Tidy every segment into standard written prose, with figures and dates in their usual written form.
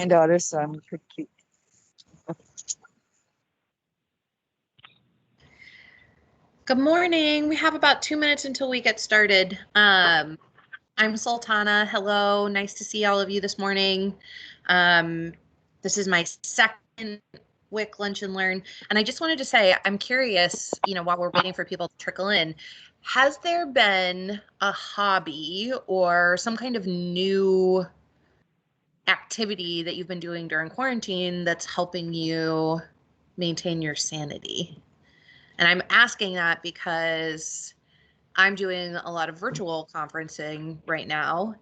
daughter, so I'm pretty cute. Good morning. We have about 2 minutes until we get started. I'm Sultana. Hello. Nice to see all of you this morning. This is my second WIC Lunch and Learn. And I just wanted to say, I'm curious, while we're waiting for people to trickle in, has there been a hobby or some kind of new activity that you've been doing during quarantine that's helping you maintain your sanity? And I'm asking that because I'm doing a lot of virtual conferencing right now,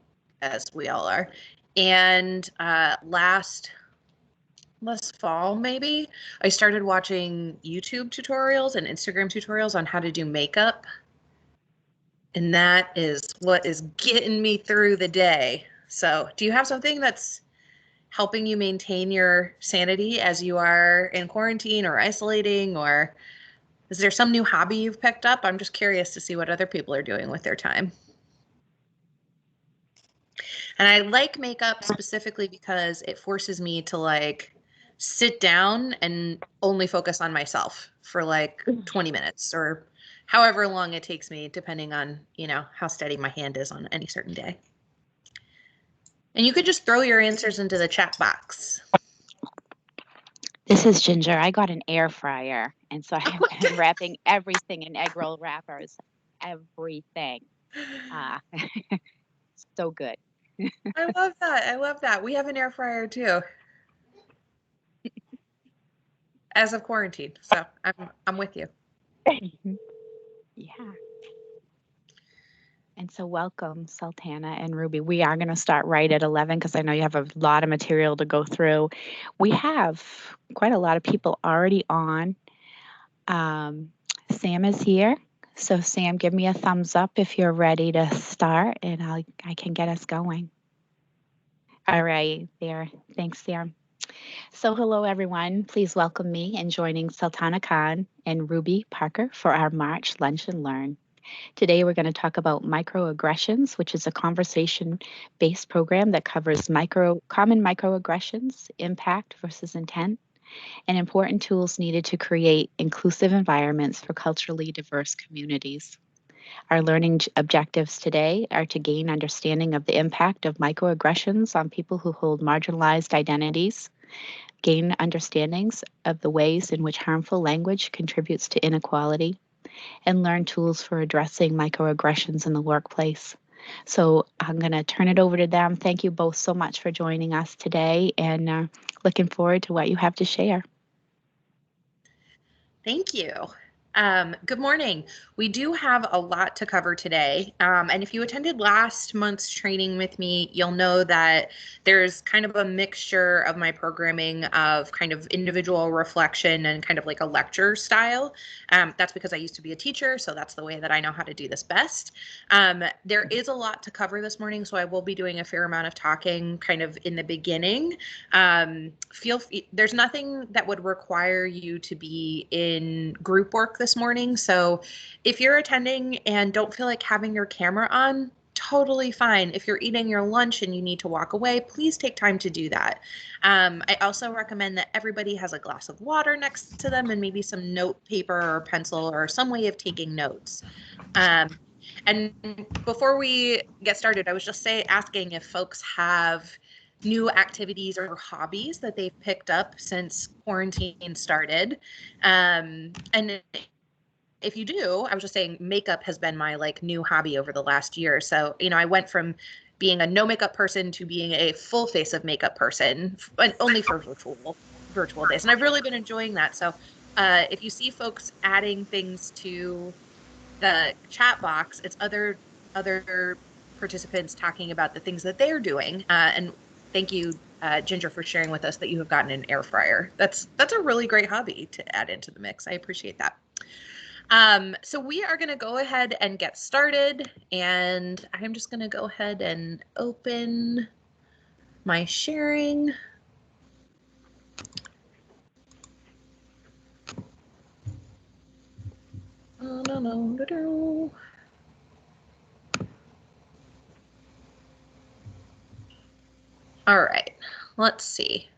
as we all are. And last fall, maybe, I started watching YouTube tutorials and Instagram tutorials on how to do makeup. And that is what is getting me through the day. So do you have something that's helping you maintain your sanity as you are in quarantine or isolating, or is there some new hobby you've picked up? I'm just curious to see what other people are doing with their time. And I like makeup specifically because it forces me to sit down and only focus on myself for 20 minutes or however long it takes me, depending on, how steady my hand is on any certain day. And you could just throw your answers into the chat box. This is Ginger. I got an air fryer, and so I have been wrapping everything in egg roll wrappers. Everything. So good. I love that. I love that. We have an air fryer too. As of quarantine. So I'm with you. Yeah. And so welcome, Sultana and Ruby. We are going to start right at 11 because I know you have a lot of material to go through. We have quite a lot of people already on. Sam is here. So Sam, give me a thumbs up if you're ready to start, and I can get us going. All right, there. Thanks, Sam. So hello, everyone. Please welcome me in joining Sultana Khan and Ruby Parker for our March Lunch and Learn. Today, we're going to talk about Microaggressions, which is a conversation-based program that covers common microaggressions, impact versus intent, and important tools needed to create inclusive environments for culturally diverse communities. Our learning objectives today are to gain understanding of the impact of microaggressions on people who hold marginalized identities, gain understandings of the ways in which harmful language contributes to inequality, and learn tools for addressing microaggressions in the workplace. So I'm going to turn it over to them. Thank you both so much for joining us today, and looking forward to what you have to share. Thank you. Good morning. We do have a lot to cover today. And if you attended last month's training with me, you'll know that there's kind of a mixture of my programming of kind of individual reflection and kind of like a lecture style. That's because I used to be a teacher, so that's the way that I know how to do this best. There is a lot to cover this morning, so I will be doing a fair amount of talking kind of in the beginning. There's nothing that would require you to be in group work this morning. So if you're attending and don't feel like having your camera on, totally fine. If you're eating your lunch and you need to walk away, please take time to do that. I also recommend that everybody has a glass of water next to them and maybe some note paper or pencil or some way of taking notes. And before we get started, I was just asking if folks have new activities or hobbies that they've picked up since quarantine started. And if you do, I was just saying makeup has been my new hobby over the last year. So, I went from being a no makeup person to being a full face of makeup person, but only for virtual days. And I've really been enjoying that. So if you see folks adding things to the chat box, it's other participants talking about the things that they're doing. And thank you, Ginger, for sharing with us that you have gotten an air fryer. That's a really great hobby to add into the mix. I appreciate that. So we are going to go ahead and get started, and I'm just going to go ahead and open my sharing. No. All right, Let's see.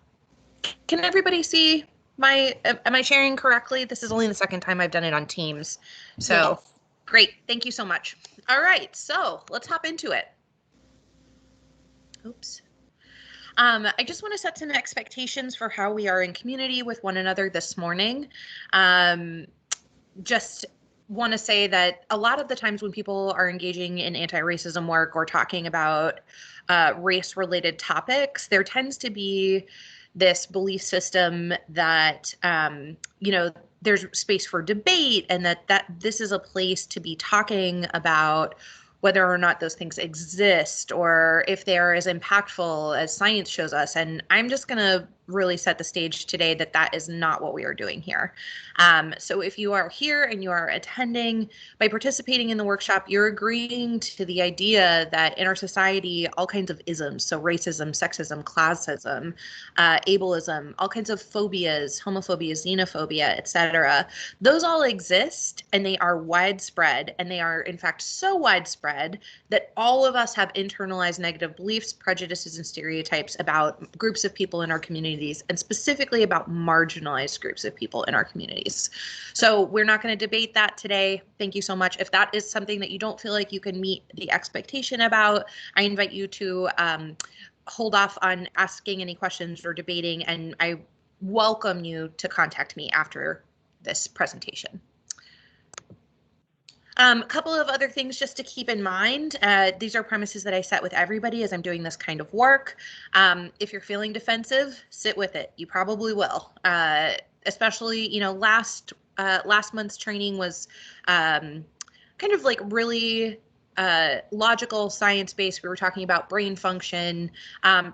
Can everybody see am I sharing correctly? This is only the second time I've done it on Teams. So Yes. great. Thank you so much. All right. So let's hop into it. Oops. I just want to set some expectations for how we are in community with one another this morning. Just want to say that a lot of the times when people are engaging in anti-racism work or talking about race-related topics, there tends to be this belief system that there's space for debate and that this is a place to be talking about whether or not those things exist or if they are as impactful as science shows us. And I'm just going to really set the stage today that that is not what we are doing here. So if you are here and you are attending, by participating in the workshop, you're agreeing to the idea that in our society, all kinds of isms, so racism, sexism, classism, ableism, all kinds of phobias, homophobia, xenophobia, etc., those all exist and they are widespread, and they are in fact so widespread that all of us have internalized negative beliefs, prejudices, and stereotypes about groups of people in our communities, and specifically about marginalized groups of people in our communities. So we're not going to debate that today. Thank you so much. If that is something that you don't feel like you can meet the expectation about, I invite you to hold off on asking any questions or debating, and I welcome you to contact me after this presentation. A couple of other things just to keep in mind. These are premises that I set with everybody as I'm doing this kind of work. If you're feeling defensive, sit with it. You probably will. Especially, last month's training was kind of like really logical, science-based. We were talking about brain function.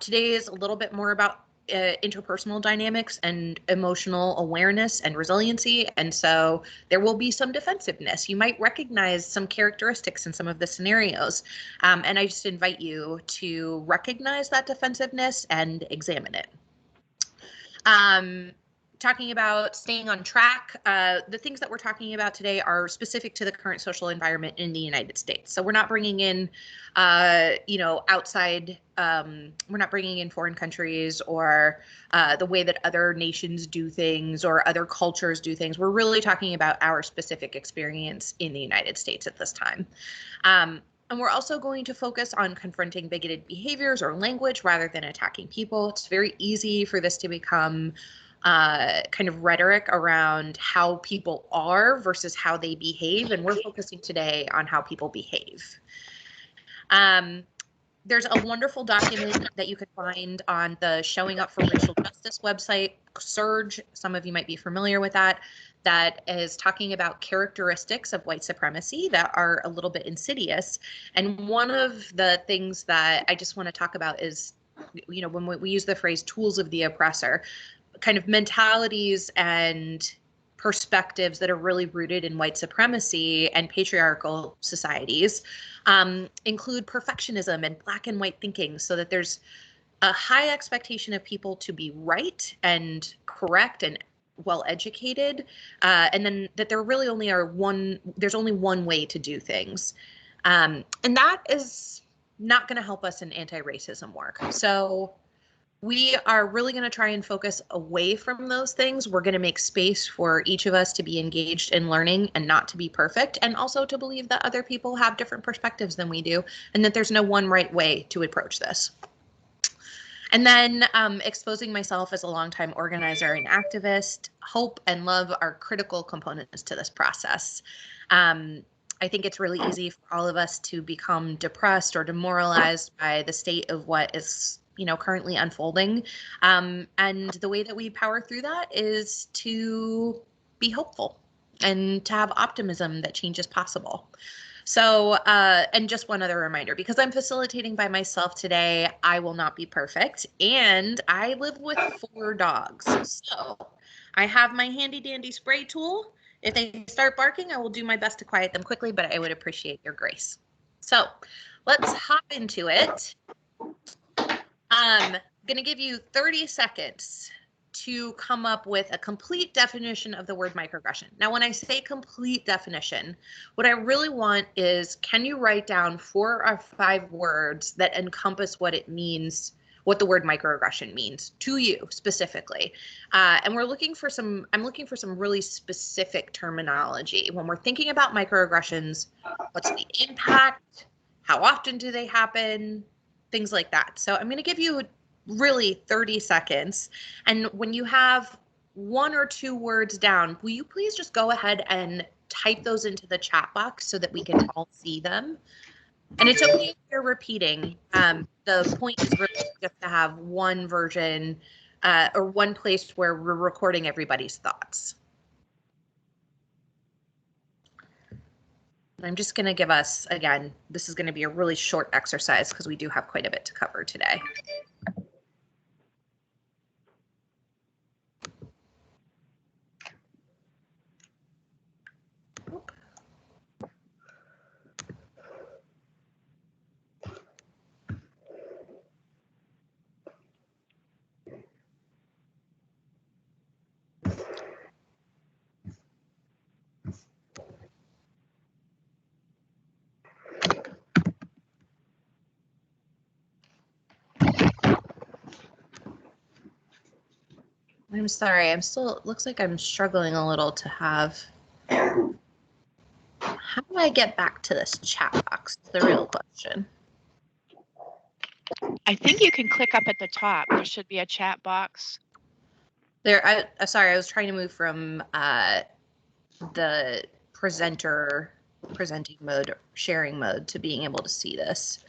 Today is a little bit more about interpersonal dynamics and emotional awareness and resiliency. And so there will be some defensiveness. You might recognize some characteristics in some of the scenarios. And I just invite you to recognize that defensiveness and examine it. Talking about staying on track, the things that we're talking about today are specific to the current social environment in the United States. So we're not bringing in, outside, we're not bringing in foreign countries or the way that other nations do things or other cultures do things. We're really talking about our specific experience in the United States at this time. And we're also going to focus on confronting bigoted behaviors or language rather than attacking people. It's very easy for this to become kind of rhetoric around how people are versus how they behave. And we're focusing today on how people behave. There's a wonderful document that you can find on the Showing Up for Racial Justice website, SURJ. Some of you might be familiar with that. That is talking about characteristics of white supremacy that are a little bit insidious. And one of the things that I just want to talk about is, when we use the phrase tools of the oppressor, kind of mentalities and perspectives that are really rooted in white supremacy and patriarchal societies include perfectionism and black and white thinking, so that there's a high expectation of people to be right and correct and well educated, and then that there really only there's only one way to do things. And that is not going to help us in anti-racism work. So we are really going to try and focus away from those things. We're going to make space for each of us to be engaged in learning and not to be perfect, and also to believe that other people have different perspectives than we do, and that there's no one right way to approach this. And then exposing myself as a longtime organizer and activist. Hope and love are critical components to this process. I think it's really easy for all of us to become depressed or demoralized by the state of what is currently unfolding. And the way that we power through that is to be hopeful and to have optimism that change is possible. So, and just one other reminder, because I'm facilitating by myself today, I will not be perfect. And I live with 4 dogs. So I have my handy dandy spray tool. If they start barking, I will do my best to quiet them quickly, but I would appreciate your grace. So let's hop into it. I'm going to give you 30 seconds to come up with a complete definition of the word microaggression. Now, when I say complete definition, what I really want is, can you write down 4 or 5 words that encompass what it means what the word microaggression means to you specifically. And I'm looking for some really specific terminology. When we're thinking about microaggressions, what's the impact? How often do they happen? Things like that. So I'm going to give you really 30 seconds. And when you have 1 or 2 words down, will you please just go ahead and type those into the chat box so that we can all see them? And it's okay if you're repeating. The point is really just to have one version or one place where we're recording everybody's thoughts. I'm just going to give us, again, this is going to be a really short exercise because we do have quite a bit to cover today. I'm sorry, it looks like I'm struggling a little to have. How do I get back to this chat box? The real question. I think you can click up at the top. There should be a chat box. There, sorry, I was trying to move from the presenting mode, sharing mode, to being able to see this.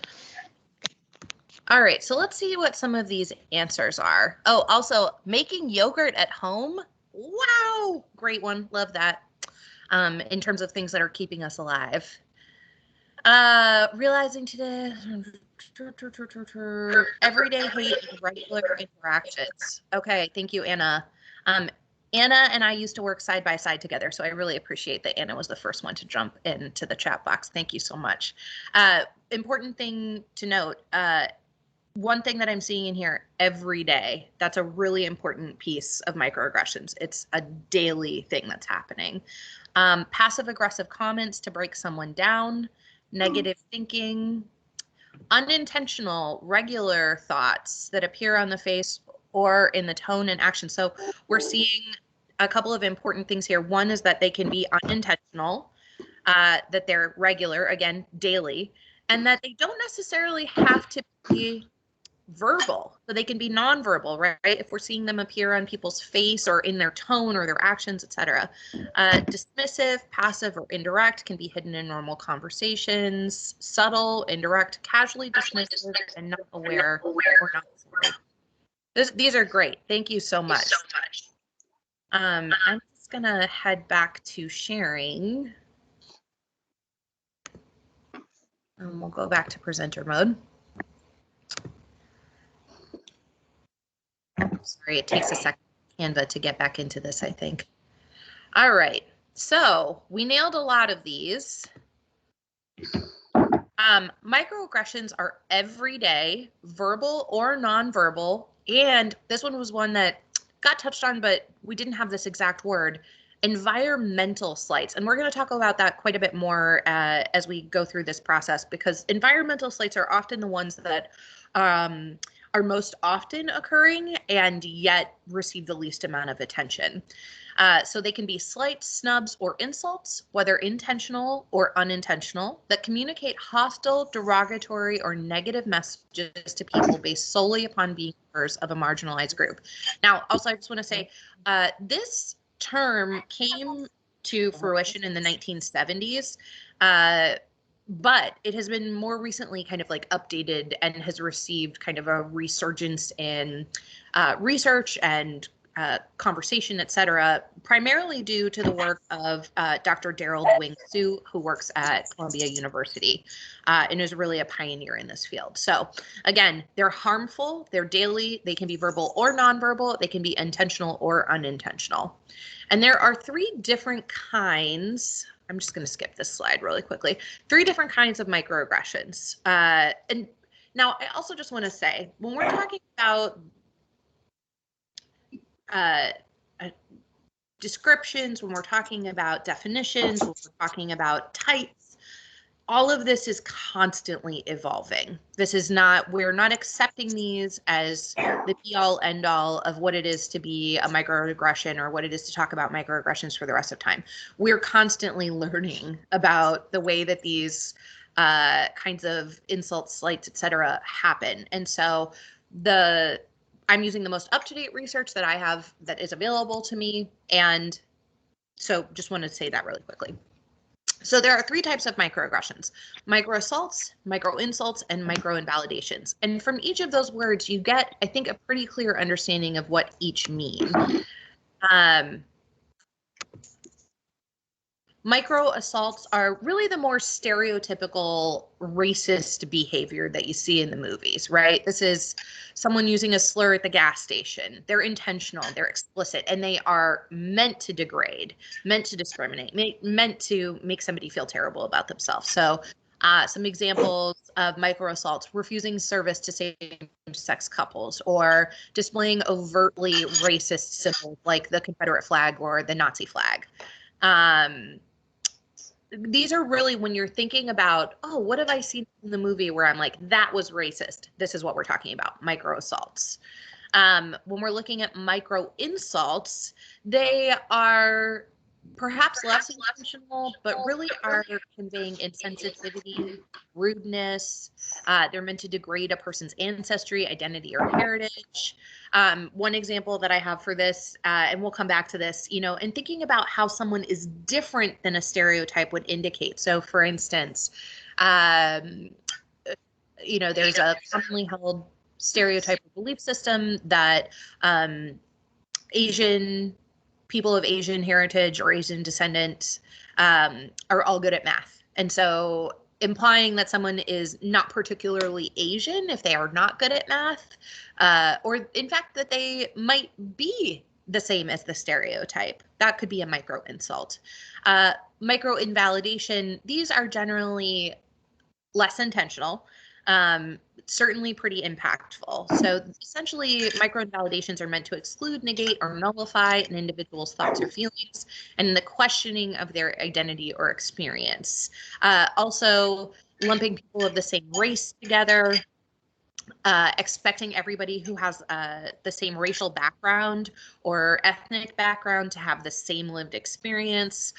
All right, so let's see what some of these answers are. Oh, also making yogurt at home. Wow, great one. Love that. In terms of things that are keeping us alive. Realizing today, everyday hate and regular interactions. Okay, thank you, Anna. Anna and I used to work side by side together, so I really appreciate that Anna was the first one to jump into the chat box. Thank you so much. Important thing to note, one thing that I'm seeing in here every day, that's a really important piece of microaggressions. It's a daily thing that's happening. Passive aggressive comments to break someone down, negative thinking, unintentional, regular thoughts that appear on the face or in the tone and action. So we're seeing a couple of important things here. One is that they can be unintentional, that they're regular, again, daily, and that they don't necessarily have to be verbal, so they can be nonverbal, right? If we're seeing them appear on people's face or in their tone or their actions, etc. Dismissive, passive, or indirect can be hidden in normal conversations. Subtle, indirect, casually dismissive, and not aware or not sorry. These are great. Thank you so much. I'm just gonna head back to sharing. And we'll go back to presenter mode. Sorry, it takes a second for Canva to get back into this, I think. All right, so we nailed a lot of these. Microaggressions are everyday, verbal or nonverbal, and this one was one that got touched on, but we didn't have this exact word, environmental slights. And we're going to talk about that quite a bit more as we go through this process, because environmental slights are often the ones that are most often occurring and yet receive the least amount of attention. So they can be slights, snubs, or insults, whether intentional or unintentional, that communicate hostile, derogatory, or negative messages to people based solely upon being members of a marginalized group. Now, also, I just want to say this term came to fruition in the 1970s. But it has been more recently kind of like updated and has received kind of a resurgence in research and conversation, et cetera, primarily due to the work of Dr. Daryl Wing-Sue, who works at Columbia University and is really a pioneer in this field. So again, they're harmful, they're daily, they can be verbal or nonverbal, they can be intentional or unintentional. And there are 3 different kinds. I'm just going to skip this slide really quickly. 3 different kinds of microaggressions. And now I also just want to say, when we're talking about descriptions, when we're talking about definitions, when we're talking about types, all of this is constantly evolving. This is not, we're not accepting these as the be all end all of what it is to be a microaggression or what it is to talk about microaggressions for the rest of time. We're constantly learning about the way that these kinds of insults, slights, etc. happen. And so I'm using the most up-to-date research that I have that is available to me. And so just wanted to say that really quickly. So there are 3 types of microaggressions: micro assaults, micro insults, and micro invalidations. And from each of those words, you get, I think, a pretty clear understanding of what each mean. Micro assaults are really the more stereotypical racist behavior that you see in the movies, right? This is someone using a slur at the gas station. They're intentional, they're explicit, and they are meant to degrade, meant to discriminate, meant to make somebody feel terrible about themselves. So some examples of micro assaults: refusing service to same-sex couples, or displaying overtly racist symbols like the Confederate flag or the Nazi flag. These are really, when you're thinking about, oh, what have I seen in the movie where I'm like, that was racist, this is what we're talking about, micro assaults. When we're looking at micro insults, they are perhaps less intentional, but really are conveying insensitivity, rudeness. They're meant to degrade a person's ancestry, identity, or heritage. One example that I have for this, and we'll come back to this, and thinking about how someone is different than a stereotype would indicate. So, for instance, there's a commonly held stereotype or belief system that people of Asian heritage or Asian descendants are all good at math. And so implying that someone is not particularly Asian if they are not good at math, or in fact that they might be the same as the stereotype, that could be a micro insult. Micro invalidation, these are generally less intentional, certainly pretty impactful. So essentially, micro invalidations are meant to exclude, negate, or nullify an individual's thoughts or feelings and the questioning of their identity or experience. Also, lumping people of the same race together, expecting everybody who has the same racial background or ethnic background to have the same lived experience,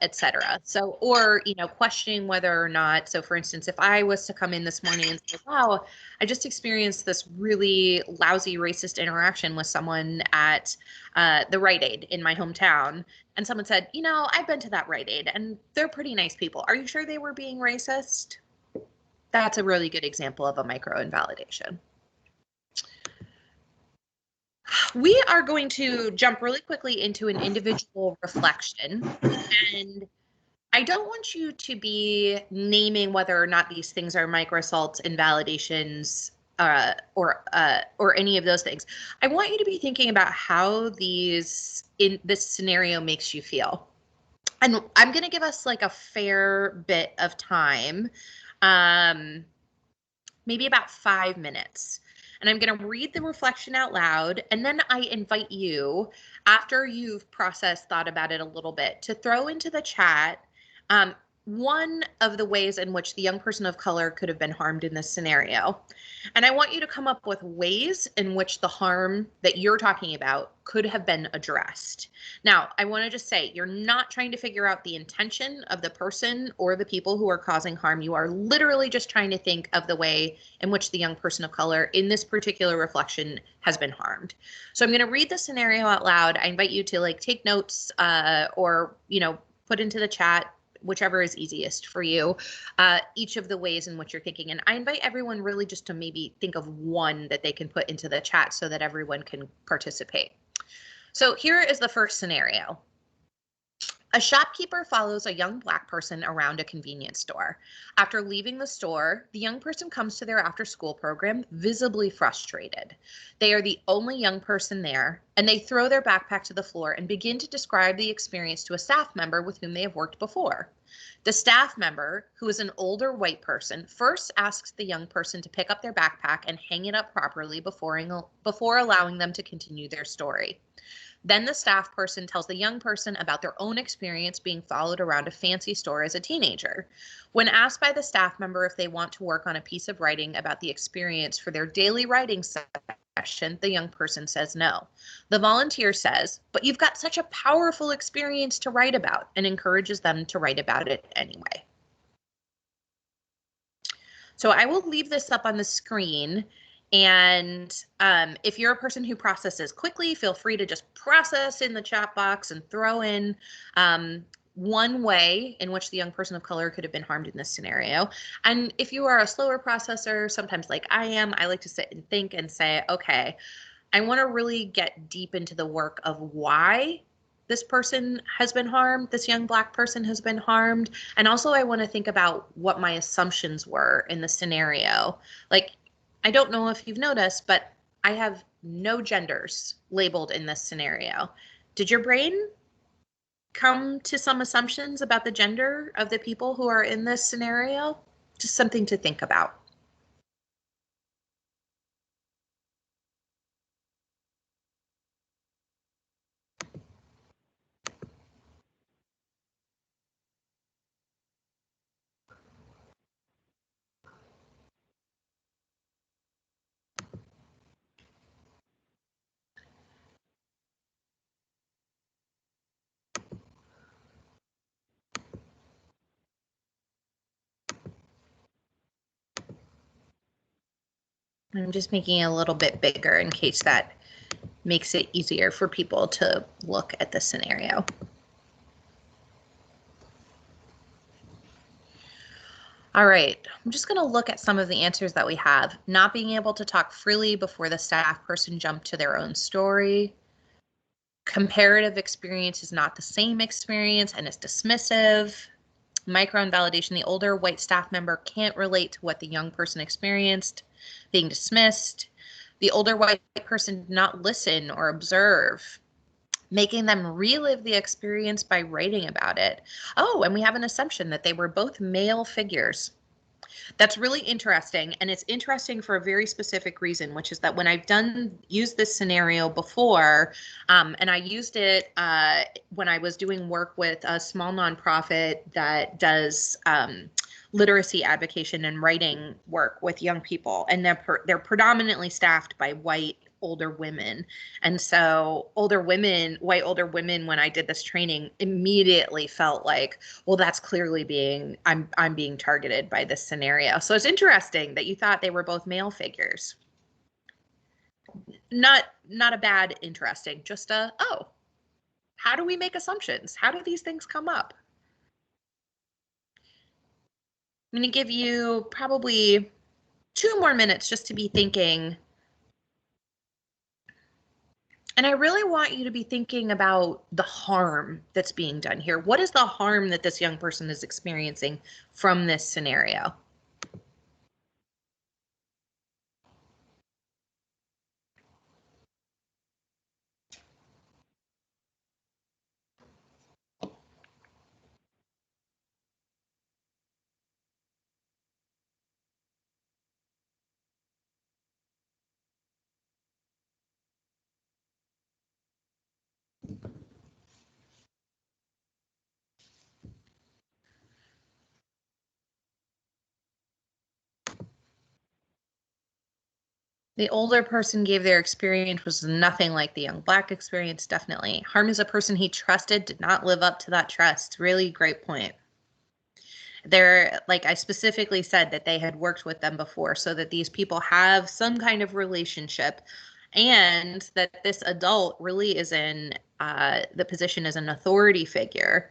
etc. So, or, questioning whether or not, so for instance, if I was to come in this morning and say, wow, I just experienced this really lousy racist interaction with someone at the Rite Aid in my hometown, and someone said, I've been to that Rite Aid and they're pretty nice people. Are you sure they were being racist? That's a really good example of a micro invalidation. We are going to jump really quickly into an individual reflection, and I don't want you to be naming whether or not these things are micro assaults, invalidations, or any of those things. I want you to be thinking about how this scenario makes you feel. And I'm going to give us like a fair bit of time. Maybe about 5 minutes. And I'm going to read the reflection out loud. And then I invite you, after you've processed, thought about it a little bit, to throw into the chat one of the ways in which the young person of color could have been harmed in this scenario. And I want you to come up with ways in which the harm that you're talking about could have been addressed. Now, I want to just say, you're not trying to figure out the intention of the person or the people who are causing harm. You are literally just trying to think of the way in which the young person of color in this particular reflection has been harmed. So I'm going to read the scenario out loud. I invite you to take notes or, put into the chat, whichever is easiest for you, each of the ways in which you're thinking. And I invite everyone really just to maybe think of one that they can put into the chat so that everyone can participate. So here is the first scenario. A shopkeeper follows a young Black person around a convenience store. After leaving the store, the young person comes to their after-school program visibly frustrated. They are the only young person there, and they throw their backpack to the floor and begin to describe the experience to a staff member with whom they have worked before. The staff member, who is an older white person, first asks the young person to pick up their backpack and hang it up properly before allowing them to continue their story. Then the staff person tells the young person about their own experience being followed around a fancy store as a teenager. When asked by the staff member if they want to work on a piece of writing about the experience for their daily writing session, the young person says no. The volunteer says, "But you've got such a powerful experience to write about," and encourages them to write about it anyway. So I will leave this up on the screen. And if you're a person who processes quickly, feel free to just process in the chat box and throw in one way in which the young person of color could have been harmed in this scenario. And if you are a slower processor, sometimes like I am, I like to sit and think and say, okay, I want to really get deep into the work of why this person has been harmed, this young Black person has been harmed. And also I want to think about what my assumptions were in the scenario. Like, I don't know if you've noticed, but I have no genders labeled in this scenario. Did your brain come to some assumptions about the gender of the people who are in this scenario? Just something to think about. I'm just making it a little bit bigger in case that makes it easier for people to look at the scenario. All right, I'm just going to look at some of the answers that we have. Not being able to talk freely before the staff person jumped to their own story. Comparative experience is not the same experience and is dismissive. Micro-invalidation, the older white staff member can't relate to what the young person experienced, being dismissed. The older white person did not listen or observe, making them relive the experience by writing about it. Oh, and we have an assumption that they were both male figures. That's really interesting, and it's interesting for a very specific reason, which is that when I've used this scenario before, and I used it when I was doing work with a small nonprofit that does literacy advocacy and writing work with young people, and they're predominantly staffed by white older women. And so white older women, when I did this training, immediately felt like, well, that's clearly I'm being targeted by this scenario. So it's interesting that you thought they were both male figures. Not a bad interesting, just oh, how do we make assumptions? How do these things come up? I'm going to give you probably 2 more minutes just to be thinking. And I really want you to be thinking about the harm that's being done here. What is the harm that this young person is experiencing from this scenario? The older person gave their experience was nothing like the young Black experience, definitely. Harm is a person he trusted, did not live up to that trust. Really great point. Like I specifically said that they had worked with them before, so that these people have some kind of relationship, and that this adult really is in the position as an authority figure,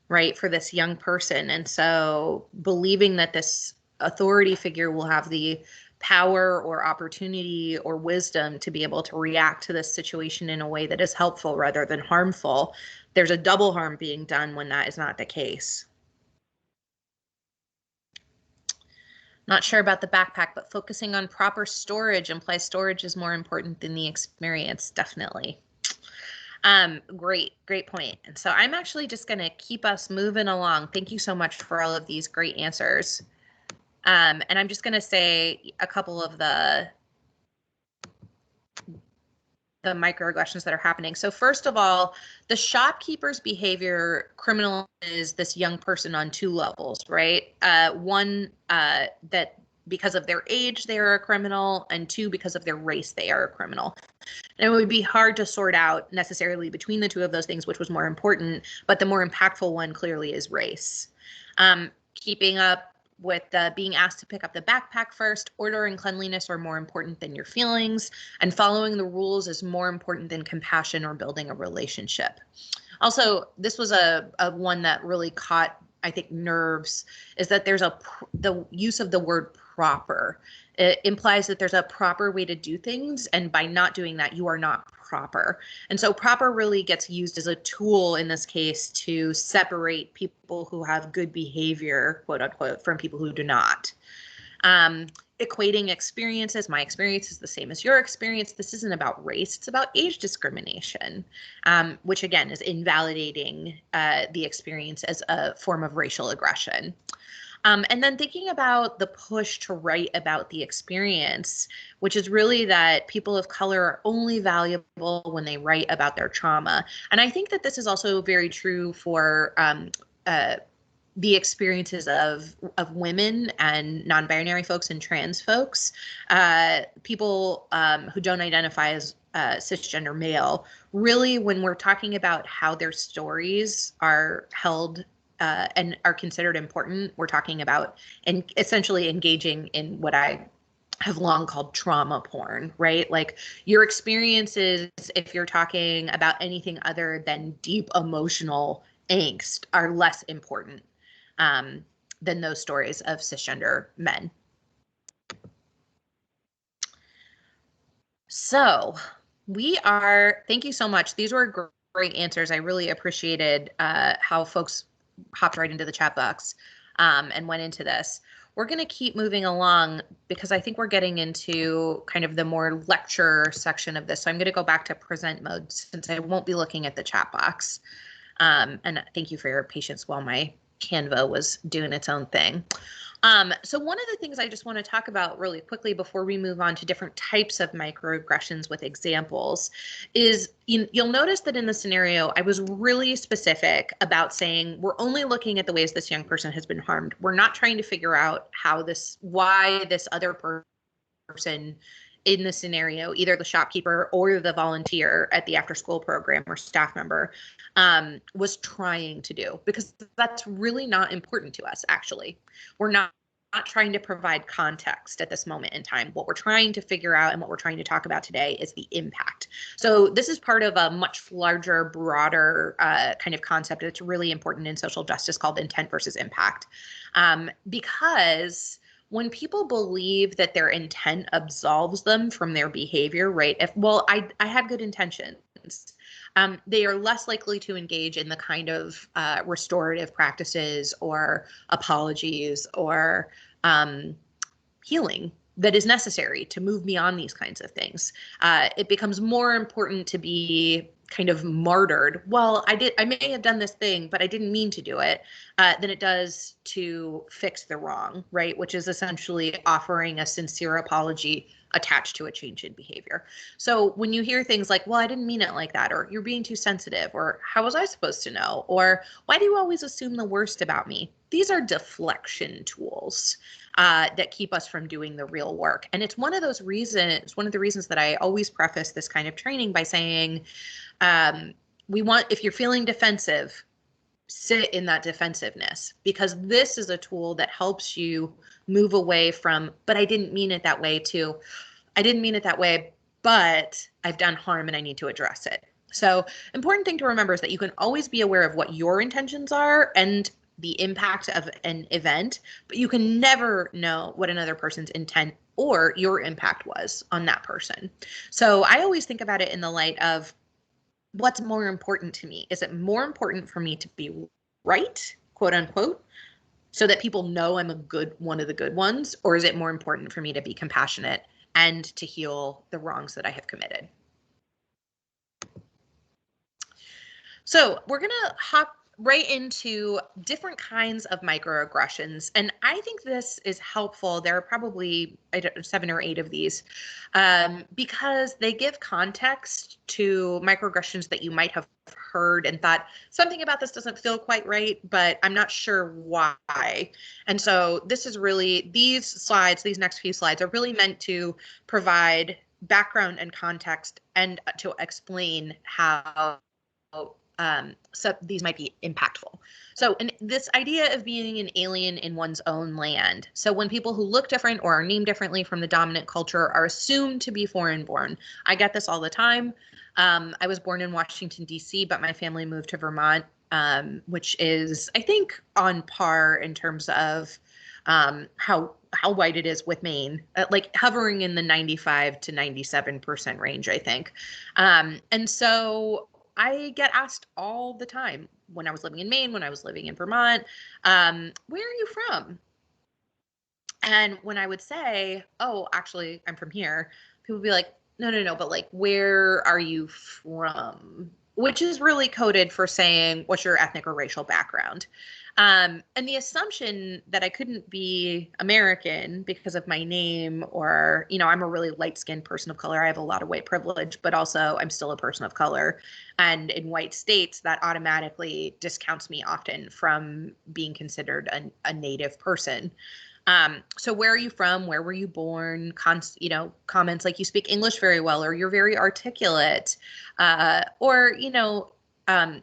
right, for this young person. And so believing that this authority figure will have the power or opportunity or wisdom to be able to react to this situation in a way that is helpful rather than harmful, there's a double harm being done when that is not the case. Not sure about the backpack, but focusing on proper storage implies storage is more important than the experience, definitely. Great point. And so I'm actually just going to keep us moving along. Thank you so much for all of these great answers. And I'm just going to say a couple of the microaggressions that are happening. So first of all, the shopkeeper's behavior criminalizes this young person on two levels, right? One, that because of their age, they are a criminal, and two, because of their race, they are a criminal. And it would be hard to sort out necessarily between the two of those things, which was more important, but the more impactful one clearly is race. Keeping up with being asked to pick up the backpack first, order and cleanliness are more important than your feelings, and following the rules is more important than compassion or building a relationship. Also, this was a one that really caught, I think, nerves, is that there's the use of the word proper. It implies that there's a proper way to do things, and by not doing that, you are not proper. And so proper really gets used as a tool in this case to separate people who have good behavior, quote unquote, from people who do not. Equating experiences, my experience is the same as your experience. This isn't about race, it's about age discrimination, which again is invalidating the experience as a form of racial aggression. And then thinking about the push to write about the experience, which is really that people of color are only valuable when they write about their trauma. And I think that this is also very true for the experiences of women and non-binary folks and trans folks, people who don't identify as cisgender male. Really, when we're talking about how their stories are held and are considered important, we're talking about and essentially engaging in what I have long called trauma porn, right? Like your experiences, if you're talking about anything other than deep emotional angst, are less important than those stories of cisgender men. So thank you so much. These were great answers. I really appreciated how folks hopped right into the chat box and went into this. We're going to keep moving along because I think we're getting into kind of the more lecture section of this. So I'm going to go back to present mode since I won't be looking at the chat box. And thank you for your patience while my Canva was doing its own thing. So one of the things I just want to talk about really quickly before we move on to different types of microaggressions with examples is you'll notice that in the scenario, I was really specific about saying we're only looking at the ways this young person has been harmed. We're not trying to figure out why this other person in the scenario, either the shopkeeper or the volunteer at the after school program or staff member, was trying to do, because that's really not important to us, actually. We're not trying to provide context at this moment in time. What we're trying to figure out and what we're trying to talk about today is the impact. So this is part of a much larger, broader kind of concept that's really important in social justice called intent versus impact. Because when people believe that their intent absolves them from their behavior, right? I have good intentions, they are less likely to engage in the kind of restorative practices or apologies or healing that is necessary to move beyond these kinds of things. It becomes more important to be kind of martyred. Well, I may have done this thing, but I didn't mean to do it, than it does to fix the wrong, right? Which is essentially offering a sincere apology attached to a change in behavior. So when you hear things like, well, I didn't mean it like that, or you're being too sensitive, or how was I supposed to know? Or why do you always assume the worst about me? These are deflection tools that keep us from doing the real work. And it's one of the reasons that I always preface this kind of training by saying, if you're feeling defensive, sit in that defensiveness, because this is a tool that helps you move away from, but I didn't mean it that way, to, I didn't mean it that way, but I've done harm and I need to address it. So important thing to remember is that you can always be aware of what your intentions are and the impact of an event, but you can never know what another person's intent or your impact was on that person. So I always think about it in the light of, what's more important to me? Is it more important for me to be right, quote unquote, so that people know I'm one of the good ones? Or is it more important for me to be compassionate and to heal the wrongs that I have committed? So we're going to hop right into different kinds of microaggressions. And I think this is helpful. There are probably 7 or 8 of these because they give context to microaggressions that you might have heard and thought something about this doesn't feel quite right, but I'm not sure why. And so this is really, these slides, these next few slides are really meant to provide background and context and to explain how so these might be impactful. So, and this idea of being an alien in one's own land. So when people who look different or are named differently from the dominant culture are assumed to be foreign born. I get this all the time. I was born in Washington, D.C., but my family moved to Vermont, which is, I think, on par in terms of how white it is with Maine, like hovering in the 95 to 97% range, I think. And so I get asked all the time when I was living in Maine, when I was living in Vermont, where are you from? And when I would say, oh, actually, I'm from here, people would be like, no, but like, where are you from? Which is really coded for saying, what's your ethnic or racial background? And the assumption that I couldn't be American because of my name, or, I'm a really light-skinned person of color. I have a lot of white privilege, but also I'm still a person of color. And in white states, that automatically discounts me often from being considered a native person. So where are you from? Where were you born? Comments like you speak English very well, or you're very articulate, or,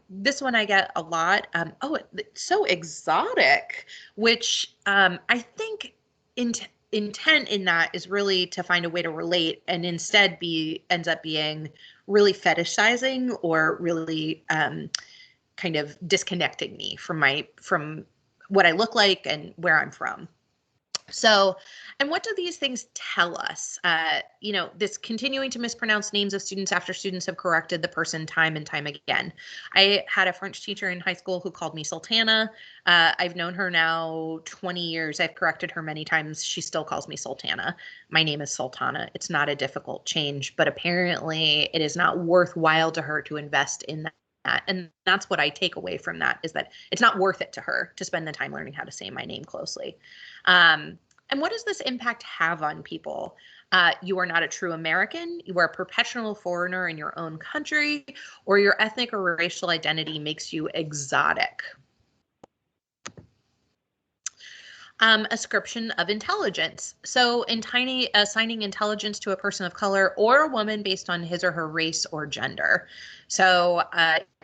this one I get a lot. Oh, it's so exotic, which I think intent in that is really to find a way to relate, and instead ends up being really fetishizing or really kind of disconnecting me from what I look like and where I'm from. So, and what do these things tell us? This continuing to mispronounce names of students after students have corrected the person time and time again. I had a French teacher in high school who called me Sultana. I've known her now 20 years. I've corrected her many times. She still calls me Sultana. My name is Sultana. It's not a difficult change, but apparently it is not worthwhile to her to invest in that. And that's what I take away from that, is that it's not worth it to her to spend the time learning how to say my name closely. And what does this impact have on people? You are not a true American, you are a perpetual foreigner in your own country, or your ethnic or racial identity makes you exotic. Ascription of intelligence. So assigning intelligence to a person of color or a woman based on his or her race or gender. So,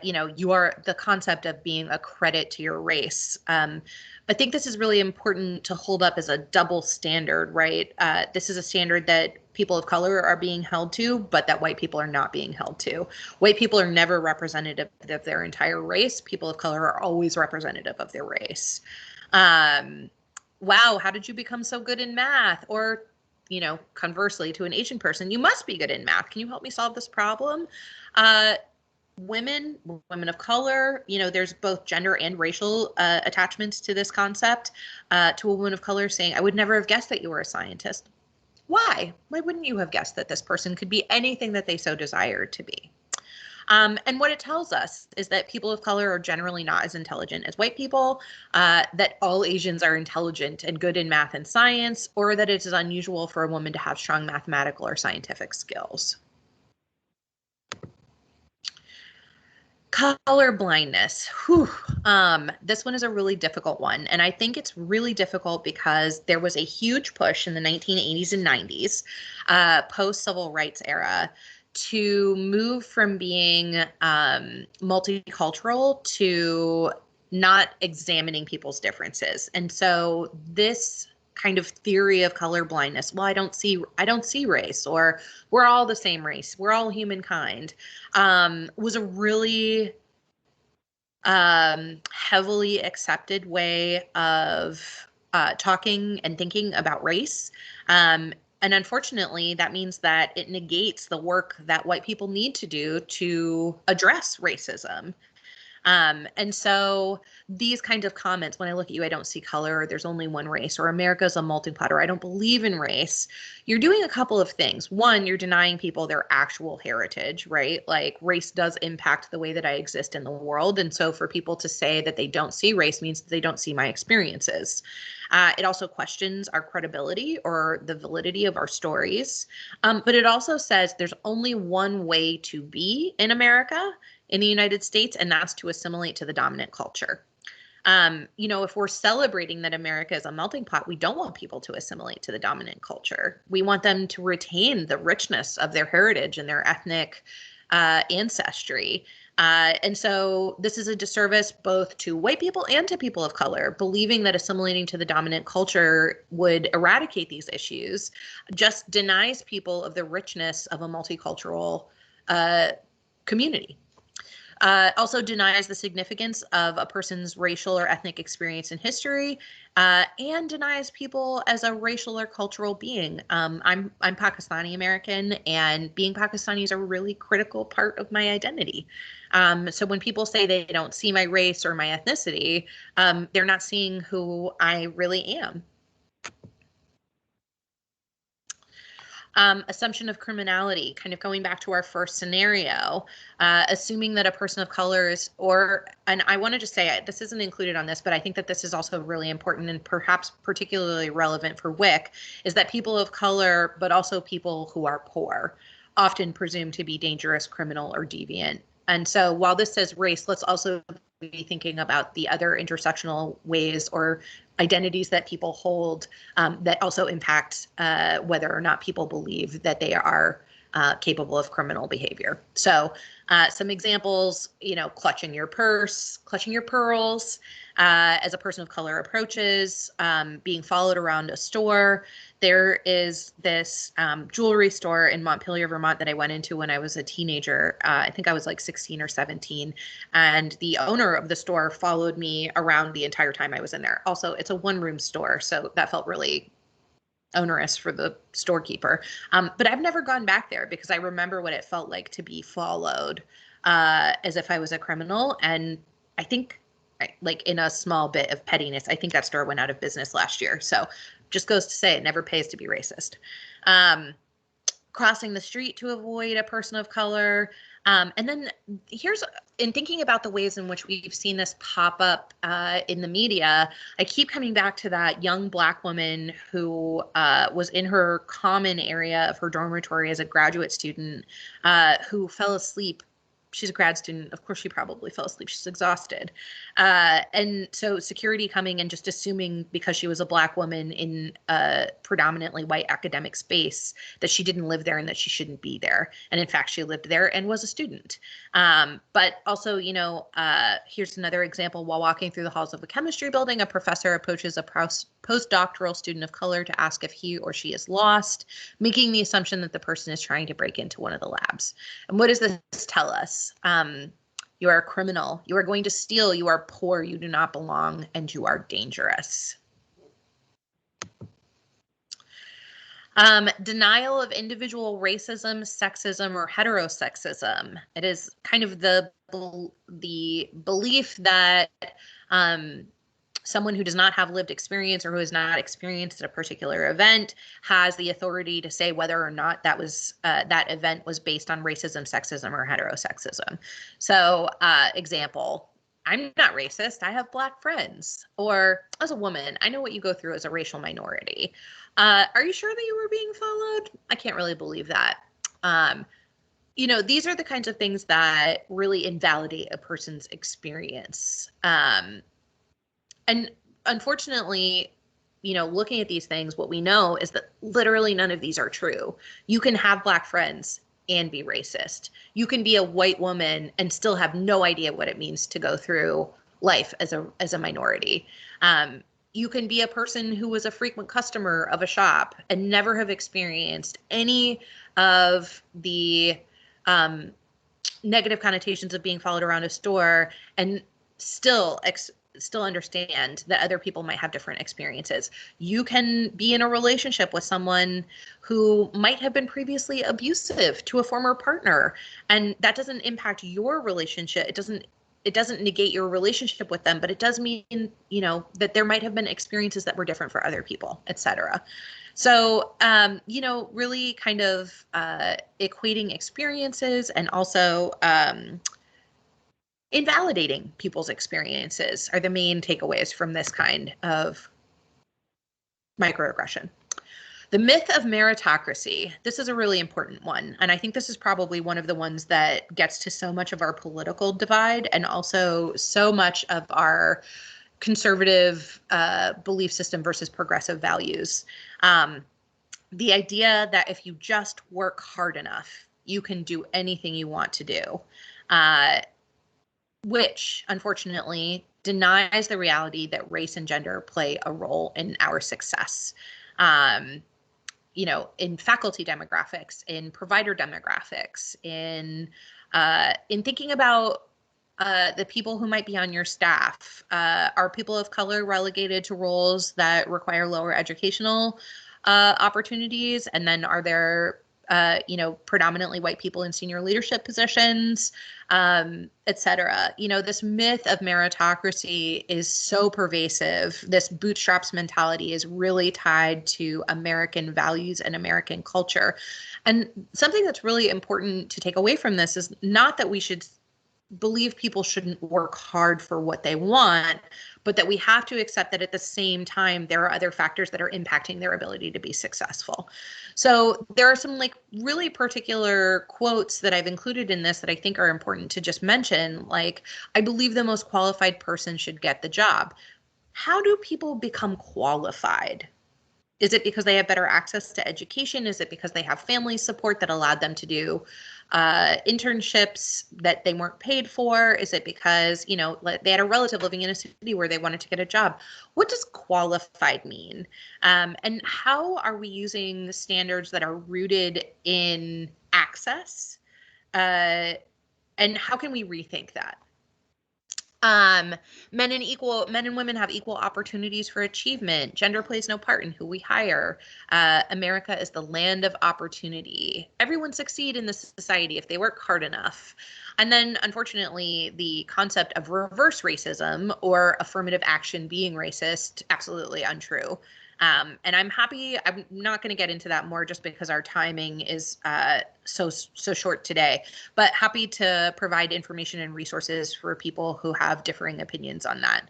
you are the concept of being a credit to your race. I think this is really important to hold up as a double standard, right? This is a standard that people of color are being held to, but that white people are not being held to. White people are never representative of their entire race. People of color are always representative of their race. Wow, how did you become so good in math? Or, conversely, to an Asian person, you must be good in math. Can you help me solve this problem? Women of color, there's both gender and racial attachments to this concept. To a woman of color saying, I would never have guessed that you were a scientist. Why? Why wouldn't you have guessed that this person could be anything that they so desired to be? And what it tells us is that people of color are generally not as intelligent as white people, that all Asians are intelligent and good in math and science, or that it is unusual for a woman to have strong mathematical or scientific skills. Color blindness. This one is a really difficult one. And I think it's really difficult because there was a huge push in the 1980s and 90s, post-civil rights era, to move from being multicultural to not examining people's differences. And so this kind of theory of color blindness, well, I don't see race, or we're all the same race, we're all humankind, was a really heavily accepted way of talking and thinking about race. And unfortunately, that means that it negates the work that white people need to do to address racism. And so these kinds of comments, when I look at you, I don't see color, or there's only one race, or America's a melting pot, or I don't believe in race, you're doing a couple of things. One, you're denying people their actual heritage, right? Like race does impact the way that I exist in the world. And so for people to say that they don't see race means that they don't see my experiences. It also questions our credibility or the validity of our stories. But it also says there's only one way to be in America, in the United States, and that's to assimilate to the dominant culture. If we're celebrating that America is a melting pot, we don't want people to assimilate to the dominant culture. We want them to retain the richness of their heritage and their ethnic ancestry. And so this is a disservice both to white people and to people of color. Believing that assimilating to the dominant culture would eradicate these issues just denies people of the richness of a multicultural community. Also denies the significance of a person's racial or ethnic experience in history, and denies people as a racial or cultural being. I'm Pakistani American, and being Pakistani is a really critical part of my identity. So when people say they don't see my race or my ethnicity, they're not seeing who I really am. Assumption of criminality, kind of going back to our first scenario, assuming that a person of color is, and I want to just say this isn't included on this, but I think that this is also really important and perhaps particularly relevant for WIC, is that people of color, but also people who are poor, often presumed to be dangerous, criminal, or deviant. And so while this says race, let's also be thinking about the other intersectional ways or identities that people hold that also impact whether or not people believe that they are capable of criminal behavior. So some examples, clutching your purse, clutching your pearls as a person of color approaches, being followed around a store. There is this jewelry store in Montpelier, Vermont that I went into when I was a teenager. I think I was like 16 or 17. And the owner of the store followed me around the entire time I was in there. Also, it's a one-room store, so that felt really onerous for the storekeeper. But I've never gone back there because I remember what it felt like to be followed as if I was a criminal. And I think, like in a small bit of pettiness, I think that store went out of business last year. So just goes to say it never pays to be racist. Crossing the street to avoid a person of color. And then in thinking about the ways in which we've seen this pop up in the media, I keep coming back to that young Black woman who was in her common area of her dormitory as a graduate student who fell asleep. She's a grad student. Of course, she probably fell asleep. She's exhausted. And so security coming and just assuming because she was a Black woman in a predominantly white academic space that she didn't live there and that she shouldn't be there. And in fact, she lived there and was a student. But also, here's another example. While walking through the halls of a chemistry building, a professor approaches a postdoctoral student of color to ask if he or she is lost, making the assumption that the person is trying to break into one of the labs. And what does this tell us? You are a criminal. You are going to steal. You are poor. You do not belong, and you are dangerous. Denial of individual racism, sexism, or heterosexism. It is kind of the belief that someone who does not have lived experience or who has not experienced a particular event has the authority to say whether or not that event was based on racism, sexism, or heterosexism. So, example, I'm not racist. I have Black friends. Or as a woman, I know what you go through as a racial minority. Are you sure that you were being followed? I can't really believe that. These are the kinds of things that really invalidate a person's experience. And unfortunately, looking at these things, what we know is that literally none of these are true. You can have Black friends and be racist. You can be a white woman and still have no idea what it means to go through life as a minority. You can be a person who was a frequent customer of a shop and never have experienced any of the negative connotations of being followed around a store and still understand that other people might have different experiences. You can be in a relationship with someone who might have been previously abusive to a former partner, and that doesn't impact your relationship. It doesn't it doesn't negate your relationship with them, but it does mean, that there might have been experiences that were different for other people, etc. So, really kind of equating experiences and also invalidating people's experiences are the main takeaways from this kind of microaggression. The myth of meritocracy. This is a really important one. And I think this is probably one of the ones that gets to so much of our political divide and also so much of our conservative belief system versus progressive values. The idea that if you just work hard enough, you can do anything you want to do, which unfortunately denies the reality that race and gender play a role in our success. In faculty demographics, in provider demographics, in thinking about the people who might be on your staff. Are people of color relegated to roles that require lower educational opportunities? And then are there predominantly white people in senior leadership positions, et cetera. This myth of meritocracy is so pervasive. This bootstraps mentality is really tied to American values and American culture. And something that's really important to take away from this is not that we should believe people shouldn't work hard for what they want, but that we have to accept that at the same time, there are other factors that are impacting their ability to be successful. So there are some really particular quotes that I've included in this that I think are important to just mention. Like, I believe the most qualified person should get the job. How do people become qualified? Is it because they have better access to education? Is it because they have family support that allowed them to do internships that they weren't paid for? Is it because, they had a relative living in a city where they wanted to get a job? What does qualified mean? And how are we using standards that are rooted in access? And how can we rethink that? Men and women have equal opportunities for achievement. Gender plays no part in who we hire. America is the land of opportunity. Everyone succeed in this society if they work hard enough. And then, unfortunately, the concept of reverse racism or affirmative action being racist, absolutely untrue. And I'm not going to get into that more just because our timing is so short today, but happy to provide information and resources for people who have differing opinions on that.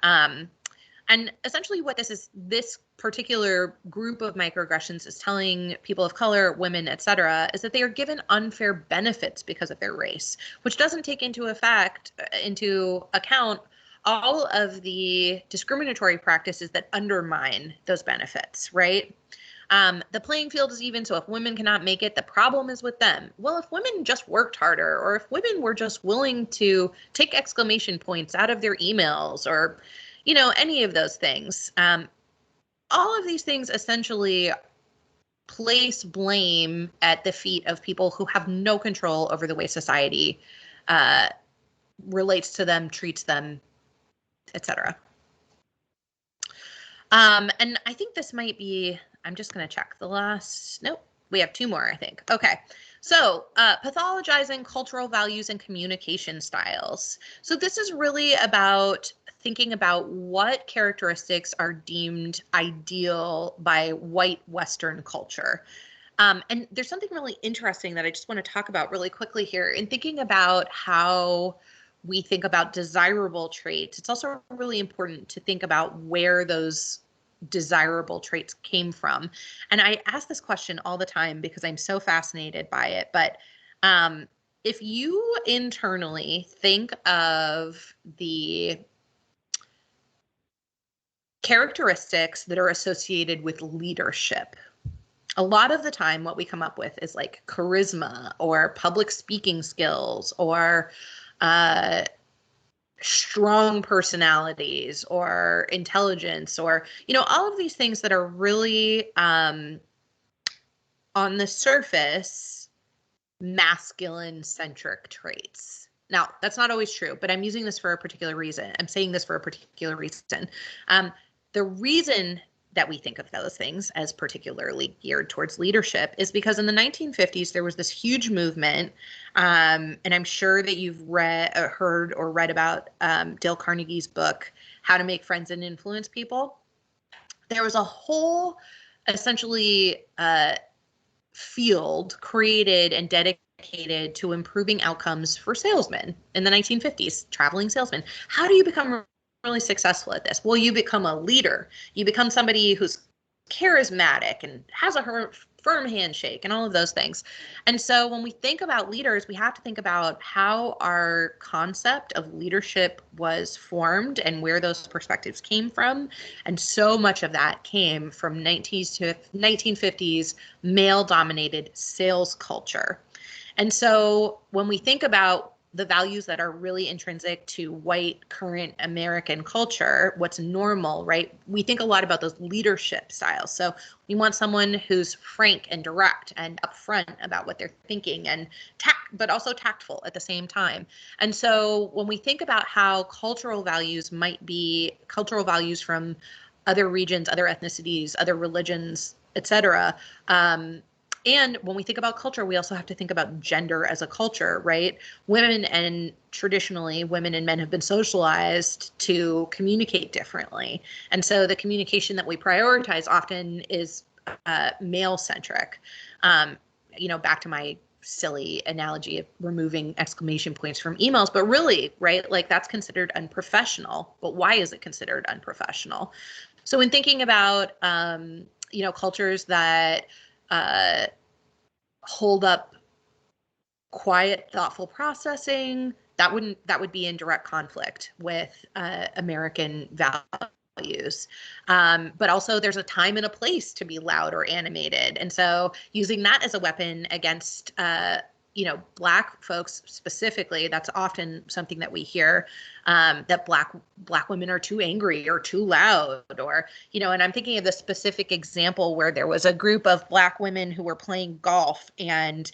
And essentially what this particular group of microaggressions is telling people of color, women, et cetera, is that they are given unfair benefits because of their race, which doesn't take into account all of the discriminatory practices that undermine those benefits, right? The playing field is even, so if women cannot make it, the problem is with them. Well, if women just worked harder, or if women were just willing to take exclamation points out of their emails, or, any of those things, all of these things essentially place blame at the feet of people who have no control over the way society relates to them, treats them, etc. And I think this might be, I'm just going to check the last, nope, we have two more, I think. Okay. So pathologizing cultural values and communication styles. So this is really about thinking about what characteristics are deemed ideal by white Western culture. And there's something really interesting that I just want to talk about really quickly here in thinking about how we think about desirable traits. It's also really important to think about where those desirable traits came from. And I ask this question all the time because I'm so fascinated by it. But if you internally think of the characteristics that are associated with leadership, a lot of the time what we come up with is like charisma or public speaking skills or strong personalities or intelligence or, all of these things that are really on the surface masculine centric traits. Now, that's not always true, but I'm using this for a particular reason. I'm saying this for a particular reason. The reason that we think of those things as particularly geared towards leadership is because in the 1950s, there was this huge movement. And I'm sure that you've heard or read about Dale Carnegie's book, How to Make Friends and Influence People. There was a whole, essentially, field created and dedicated to improving outcomes for salesmen in the 1950s, traveling salesmen. How do you become really successful at this? Well, you become a leader. You become somebody who's charismatic and has a firm handshake and all of those things. And so when we think about leaders, we have to think about how our concept of leadership was formed and where those perspectives came from. And so much of that came from 1950s male-dominated sales culture. And so when we think about the values that are really intrinsic to white current American culture, what's normal, right? We think a lot about those leadership styles. So we want someone who's frank and direct and upfront about what they're thinking and but also tactful at the same time. And so when we think about how cultural values might be cultural values from other regions, other ethnicities, other religions, etc., and when we think about culture, we also have to think about gender as a culture, right? Traditionally, women and men have been socialized to communicate differently. And so the communication that we prioritize often is male-centric. Back to my silly analogy of removing exclamation points from emails, but really, right, like that's considered unprofessional. But why is it considered unprofessional? So in thinking about, cultures that hold up quiet, thoughtful processing, that would be in direct conflict with American values. But also there's a time and a place to be loud or animated. And so using that as a weapon against Black folks specifically, that's often something that we hear, that Black women are too angry or too loud, or, and I'm thinking of the specific example where there was a group of Black women who were playing golf and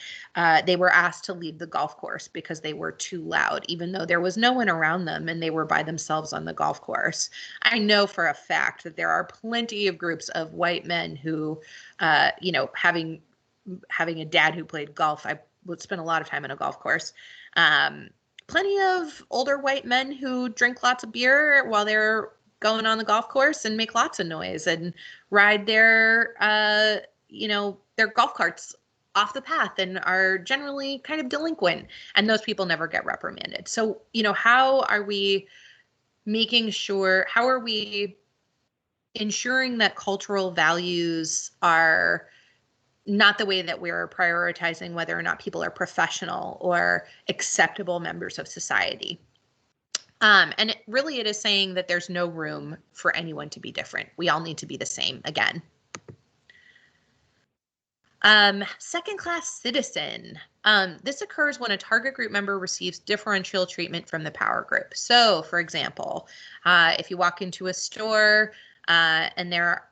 they were asked to leave the golf course because they were too loud, even though there was no one around them and they were by themselves on the golf course. I know for a fact that there are plenty of groups of white men who, having a dad who played golf, I would spend a lot of time on a golf course. Plenty of older white men who drink lots of beer while they're going on the golf course and make lots of noise and ride their golf carts off the path and are generally kind of delinquent. And those people never get reprimanded. So, how are we ensuring that cultural values are not the way that we're prioritizing whether or not people are professional or acceptable members of society? And it is saying that there's no room for anyone to be different. We all need to be the same again. Second-class citizen. This occurs when a target group member receives differential treatment from the power group. So, for example, if you walk into a store, and there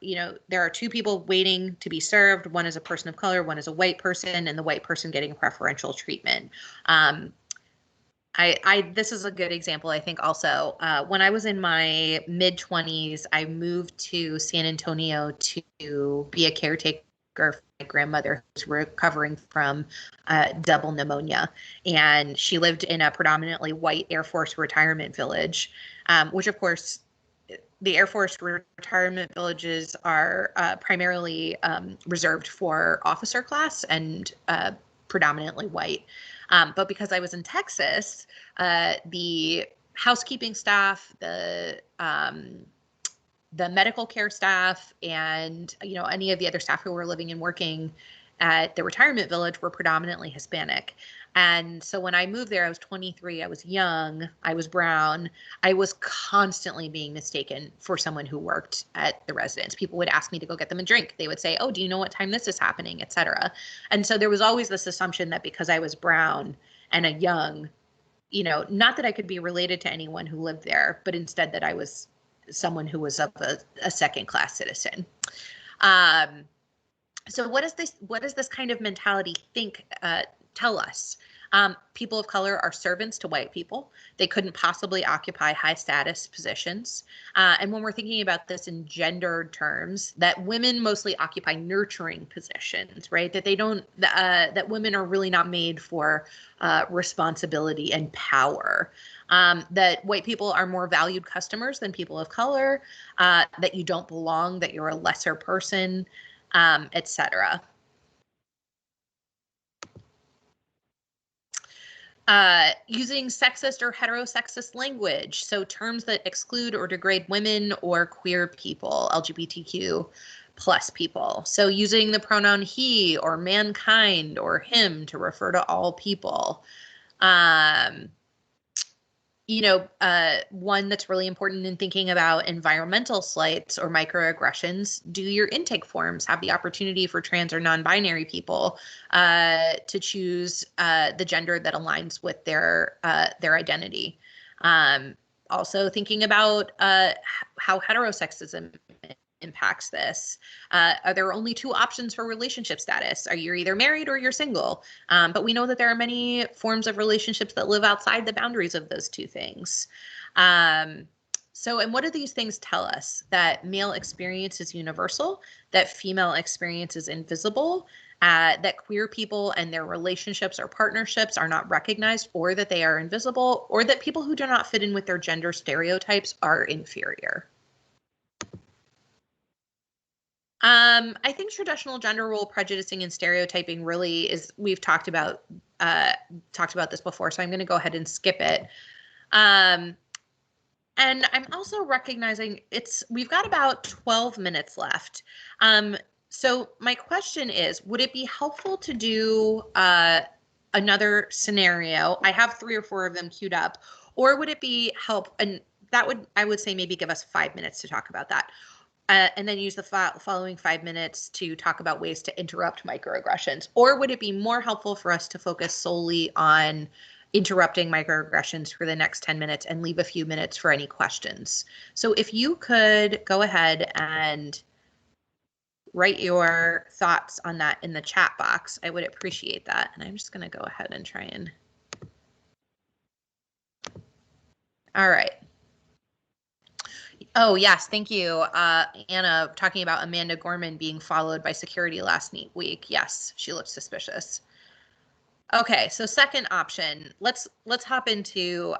are two people waiting to be served. One is a person of color, one is a white person, and the white person getting preferential treatment. This is a good example, I think, also. When I was in my mid-20s, I moved to San Antonio to be a caretaker for my grandmother who's recovering from double pneumonia. And she lived in a predominantly white Air Force retirement village, which, of course, the Air Force retirement villages are primarily reserved for officer class and predominantly white. But because I was in Texas, the housekeeping staff, the medical care staff, and any of the other staff who were living and working at the retirement village were predominantly Hispanic. And so when I moved there, I was 23, I was young, I was brown, I was constantly being mistaken for someone who worked at the residence. People would ask me to go get them a drink. They would say, oh, do you know what time this is happening, etc. And so there was always this assumption that because I was brown and a young, not that I could be related to anyone who lived there, but instead that I was someone who was of a second-class citizen. So what does this kind of mentality tell us? People of color are servants to white people. They couldn't possibly occupy high status positions. And when we're thinking about this in gendered terms, that women mostly occupy nurturing positions, right? That they don't, that women are really not made for responsibility and power. That white people are more valued customers than people of color, that you don't belong, that you're a lesser person, etc. Using sexist or heterosexist language, so terms that exclude or degrade women or queer people, LGBTQ plus people. So using the pronoun he or mankind or him to refer to all people. One that's really important in thinking about environmental slights or microaggressions, do your intake forms have the opportunity for trans or non-binary people to choose the gender that aligns with their identity? Also thinking about how heterosexism impacts this. Are there only two options for relationship status? Are you either married or you're single? But we know that there are many forms of relationships that live outside the boundaries of those two things. And what do these things tell us? That male experience is universal, that female experience is invisible, that queer people and their relationships or partnerships are not recognized, or that they are invisible, or that people who do not fit in with their gender stereotypes are inferior. I think traditional gender role prejudicing and stereotyping really is, we've talked about this before, so I'm going to go ahead and skip it. And I'm also recognizing we've got about 12 minutes left. So my question is, would it be helpful to do another scenario? I have 3 or 4 of them queued up, or would it be and that would, I would say, maybe give us 5 minutes to talk about that. And then use the following 5 minutes to talk about ways to interrupt microaggressions? Or would it be more helpful for us to focus solely on interrupting microaggressions for the next 10 minutes and leave a few minutes for any questions? So if you could go ahead and write your thoughts on that in the chat box, I would appreciate that. And I'm just going to go ahead and try and. All right. Oh, yes. Thank you. Anna, talking about Amanda Gorman being followed by security last week. Yes, she looks suspicious. Okay, so second option, let's hop into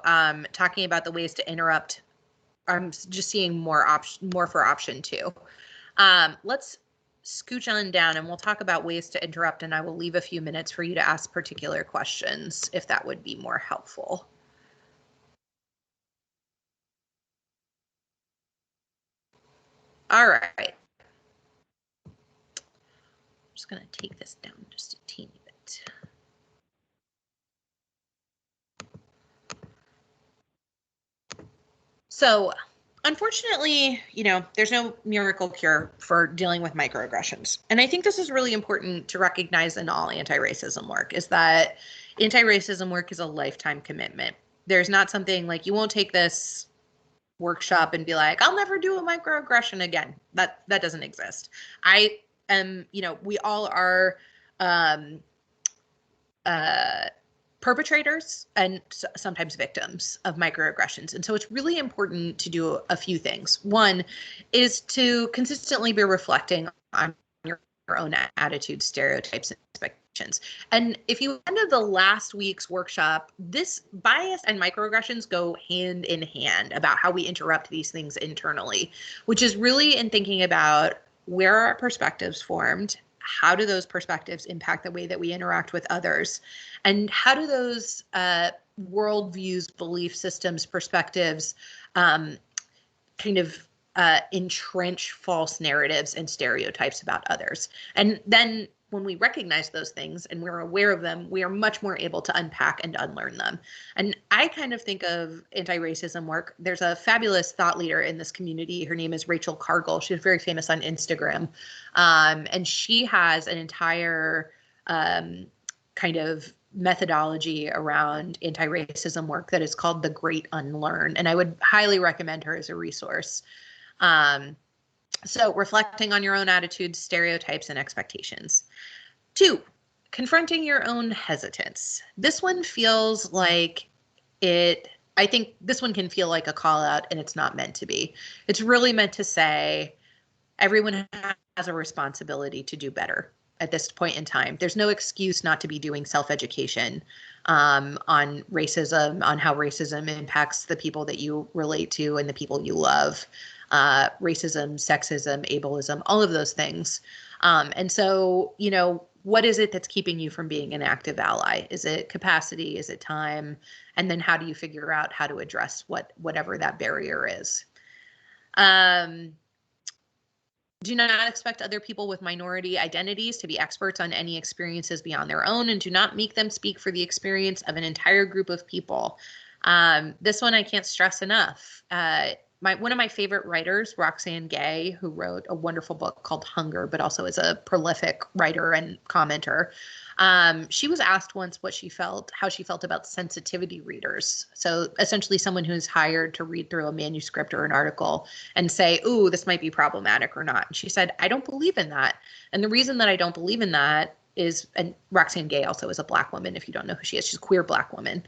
talking about the ways to interrupt. I'm just seeing more for option 2. Let's scooch on down and we'll talk about ways to interrupt, and I will leave a few minutes for you to ask particular questions if that would be more helpful. All right. I'm just going to take this down just a teeny bit. So unfortunately, there's no miracle cure for dealing with microaggressions. And I think this is really important to recognize in all anti-racism work, is that anti-racism work is a lifetime commitment. There's not something like, you won't take this workshop and be like, I'll never do a microaggression again. That doesn't exist. I am, we all are perpetrators and sometimes victims of microaggressions. And so it's really important to do a few things. One is to consistently be reflecting on your own attitudes, stereotypes, and expectations. And if you ended the last week's workshop, this bias and microaggressions go hand in hand about how we interrupt these things internally, which is really in thinking about where our perspectives formed, how do those perspectives impact the way that we interact with others, and how do those worldviews, belief systems, perspectives kind of entrench false narratives and stereotypes about others. And then when we recognize those things and we're aware of them, we are much more able to unpack and unlearn them. And I kind of think of anti-racism work. There's a fabulous thought leader in this community. Her name is Rachel Cargill. She's very famous on Instagram. And she has an entire kind of methodology around anti-racism work that is called The Great Unlearn. And I would highly recommend her as a resource. So reflecting on your own attitudes, stereotypes, and expectations. 2, confronting your own hesitance. This one feels like I think this one can feel like a call out, and it's not meant to be. It's really meant to say everyone has a responsibility to do better at this point in time. There's no excuse not to be doing self-education on racism, on how racism impacts the people that you relate to and the people you love. Racism, sexism, ableism, all of those things. And so, what is it that's keeping you from being an active ally? Is it capacity? Is it time? And then how do you figure out how to address whatever that barrier is? Do not expect other people with minority identities to be experts on any experiences beyond their own, and do not make them speak for the experience of an entire group of people. This one I can't stress enough. One of my favorite writers, Roxane Gay, who wrote a wonderful book called Hunger, but also is a prolific writer and commenter. She was asked once how she felt about sensitivity readers. So essentially someone who's hired to read through a manuscript or an article and say, ooh, this might be problematic or not. And she said, I don't believe in that. And the reason that I don't believe in that is, and Roxane Gay also is a Black woman, if you don't know who she is, she's a queer Black woman.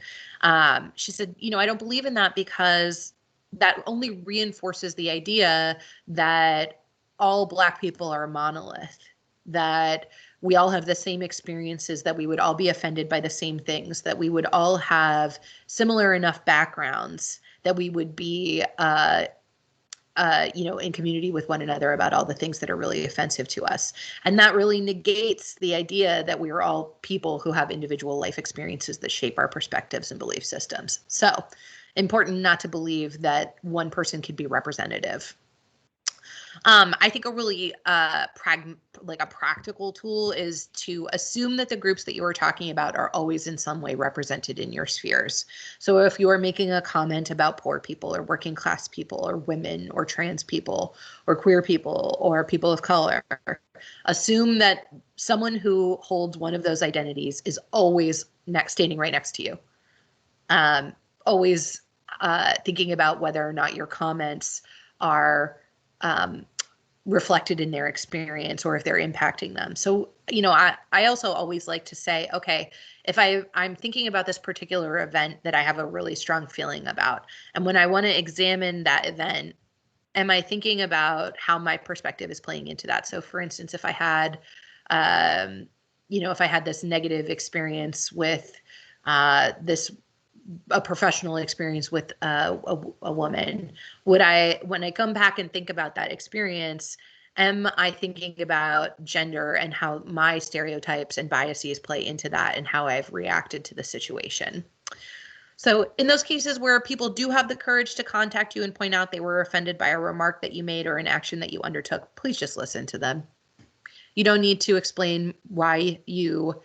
She said, I don't believe in that because that only reinforces the idea that all Black people are a monolith, that we all have the same experiences, that we would all be offended by the same things, that we would all have similar enough backgrounds, that we would be, in community with one another about all the things that are really offensive to us. And that really negates the idea that we are all people who have individual life experiences that shape our perspectives and belief systems. So important not to believe that one person could be representative. I think a really practical tool is to assume that the groups that you are talking about are always in some way represented in your spheres. So if you are making a comment about poor people or working class people or women or trans people or queer people or people of color, assume that someone who holds one of those identities is always standing right next to you. Always thinking about whether or not your comments are reflected in their experience or if they're impacting them. So, I also always like to say, okay, if I'm thinking about this particular event that I have a really strong feeling about, and when I want to examine that event, am I thinking about how my perspective is playing into that? So for instance, if I had, this negative experience with a professional experience with a woman, when I come back and think about that experience, am I thinking about gender and how my stereotypes and biases play into that and how I've reacted to the situation? So in those cases where people do have the courage to contact you and point out they were offended by a remark that you made or an action that you undertook, please just listen to them. You don't need to explain why you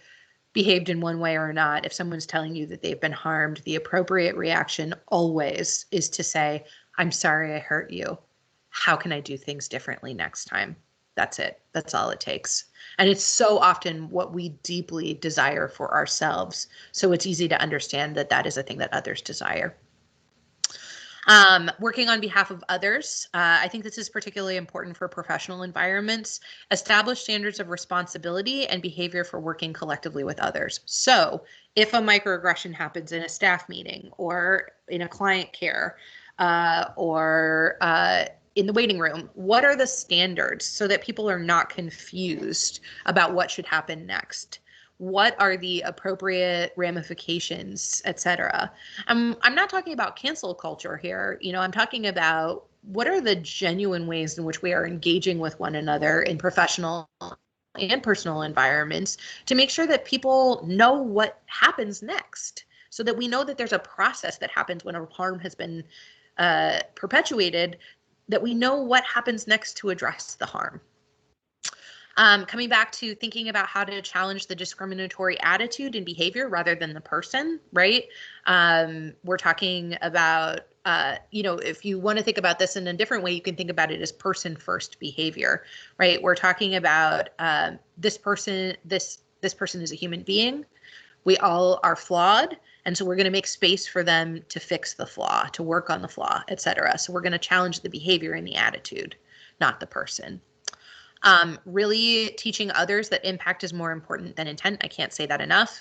behaved in one way or not. If someone's telling you that they've been harmed, the appropriate reaction always is to say, I'm sorry I hurt you. How can I do things differently next time? That's it. That's all it takes. And it's so often what we deeply desire for ourselves. So it's easy to understand that that is a thing that others desire. Working on behalf of others. I think this is particularly important for professional environments. Establish standards of responsibility and behavior for working collectively with others. So if a microaggression happens in a staff meeting or in a client care or in the waiting room, what are the standards so that people are not confused about what should happen next? What are the appropriate ramifications, et cetera? I'm not talking about cancel culture here. I'm talking about what are the genuine ways in which we are engaging with one another in professional and personal environments to make sure that people know what happens next, so that we know that there's a process that happens when a harm has been perpetuated, that we know what happens next to address the harm. Coming back to thinking about how to challenge the discriminatory attitude and behavior rather than the person, right? We're talking about, if you want to think about this in a different way, you can think about it as person first behavior, right? We're talking about this person is a human being. We all are flawed. And so we're going to make space for them to fix the flaw, to work on the flaw, et cetera. So we're going to challenge the behavior and the attitude, not the person. Really teaching others that impact is more important than intent. I can't say that enough.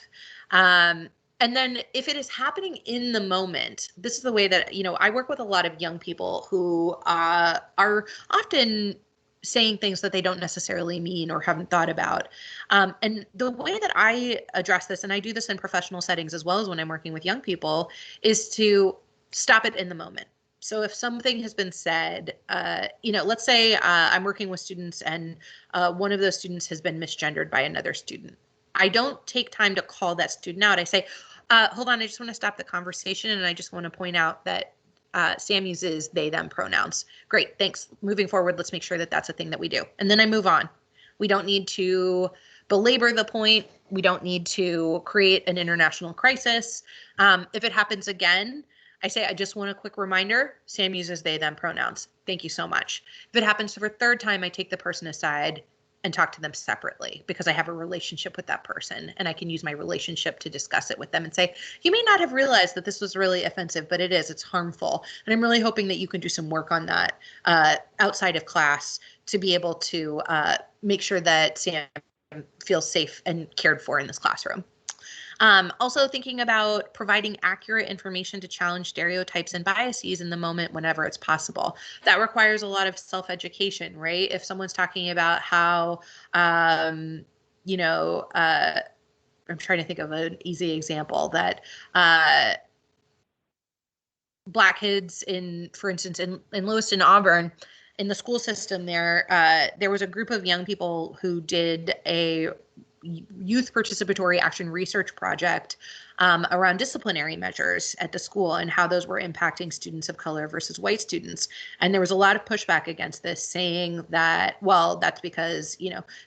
And then if it is happening in the moment, this is the way that, I work with a lot of young people who are often saying things that they don't necessarily mean or haven't thought about. And the way that I address this, and I do this in professional settings as well as when I'm working with young people, is to stop it in the moment. So if something has been said, let's say I'm working with students and one of those students has been misgendered by another student. I don't take time to call that student out. I say, hold on, I just want to stop the conversation and I just want to point out that Sam uses they, them pronouns. Great, thanks. Moving forward, let's make sure that that's a thing that we do. And then I move on. We don't need to belabor the point. We don't need to create an international crisis. If it happens again, I say, I just want a quick reminder, Sam uses they, them pronouns. Thank you so much. If it happens for a third time, I take the person aside and talk to them separately because I have a relationship with that person and I can use my relationship to discuss it with them and say, you may not have realized that this was really offensive, but it is, it's harmful. And I'm really hoping that you can do some work on that outside of class to be able to make sure that Sam feels safe and cared for in this classroom. Also thinking about providing accurate information to challenge stereotypes and biases in the moment whenever it's possible. That requires a lot of self-education, right? If someone's talking about how, I'm trying to think of an easy example that Black kids for instance, in Lewiston, Auburn, in the school system there was a group of young people who did a youth participatory action research project around disciplinary measures at the school and how those were impacting students of color versus white students. And there was a lot of pushback against this, saying that, well, that's because,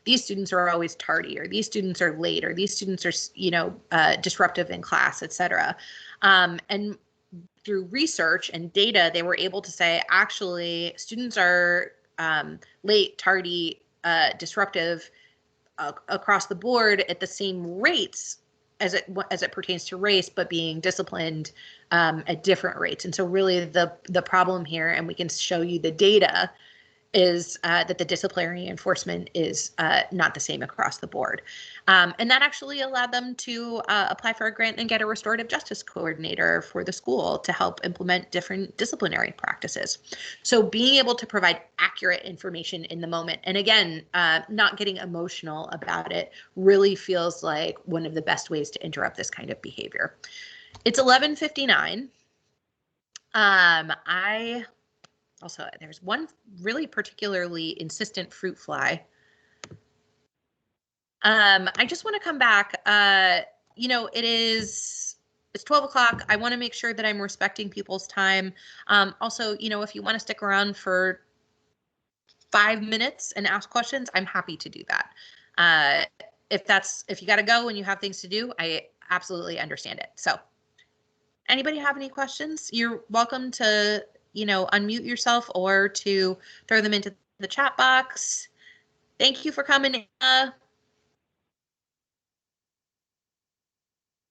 these students are always tardy, or these students are late, or these students are, disruptive in class, et cetera. And through research and data, they were able to say, actually, students are late, tardy, disruptive across the board at the same rates as it pertains to race, but being disciplined at different rates. And so really the problem here, and we can show you the data, is that the disciplinary enforcement is not the same across the board. And that actually allowed them to apply for a grant and get a restorative justice coordinator for the school to help implement different disciplinary practices. So being able to provide accurate information in the moment, and again, not getting emotional about it, really feels like one of the best ways to interrupt this kind of behavior. It's 11:59. Also, there's one really particularly insistent fruit fly. I just want to come back. It's 12 o'clock. I want to make sure that I'm respecting people's time. Also, if you want to stick around for 5 minutes and ask questions, I'm happy to do that. If you got to go and you have things to do, I absolutely understand it. So anybody have any questions? You're welcome to unmute yourself or to throw them into the chat box. Thank you for coming. And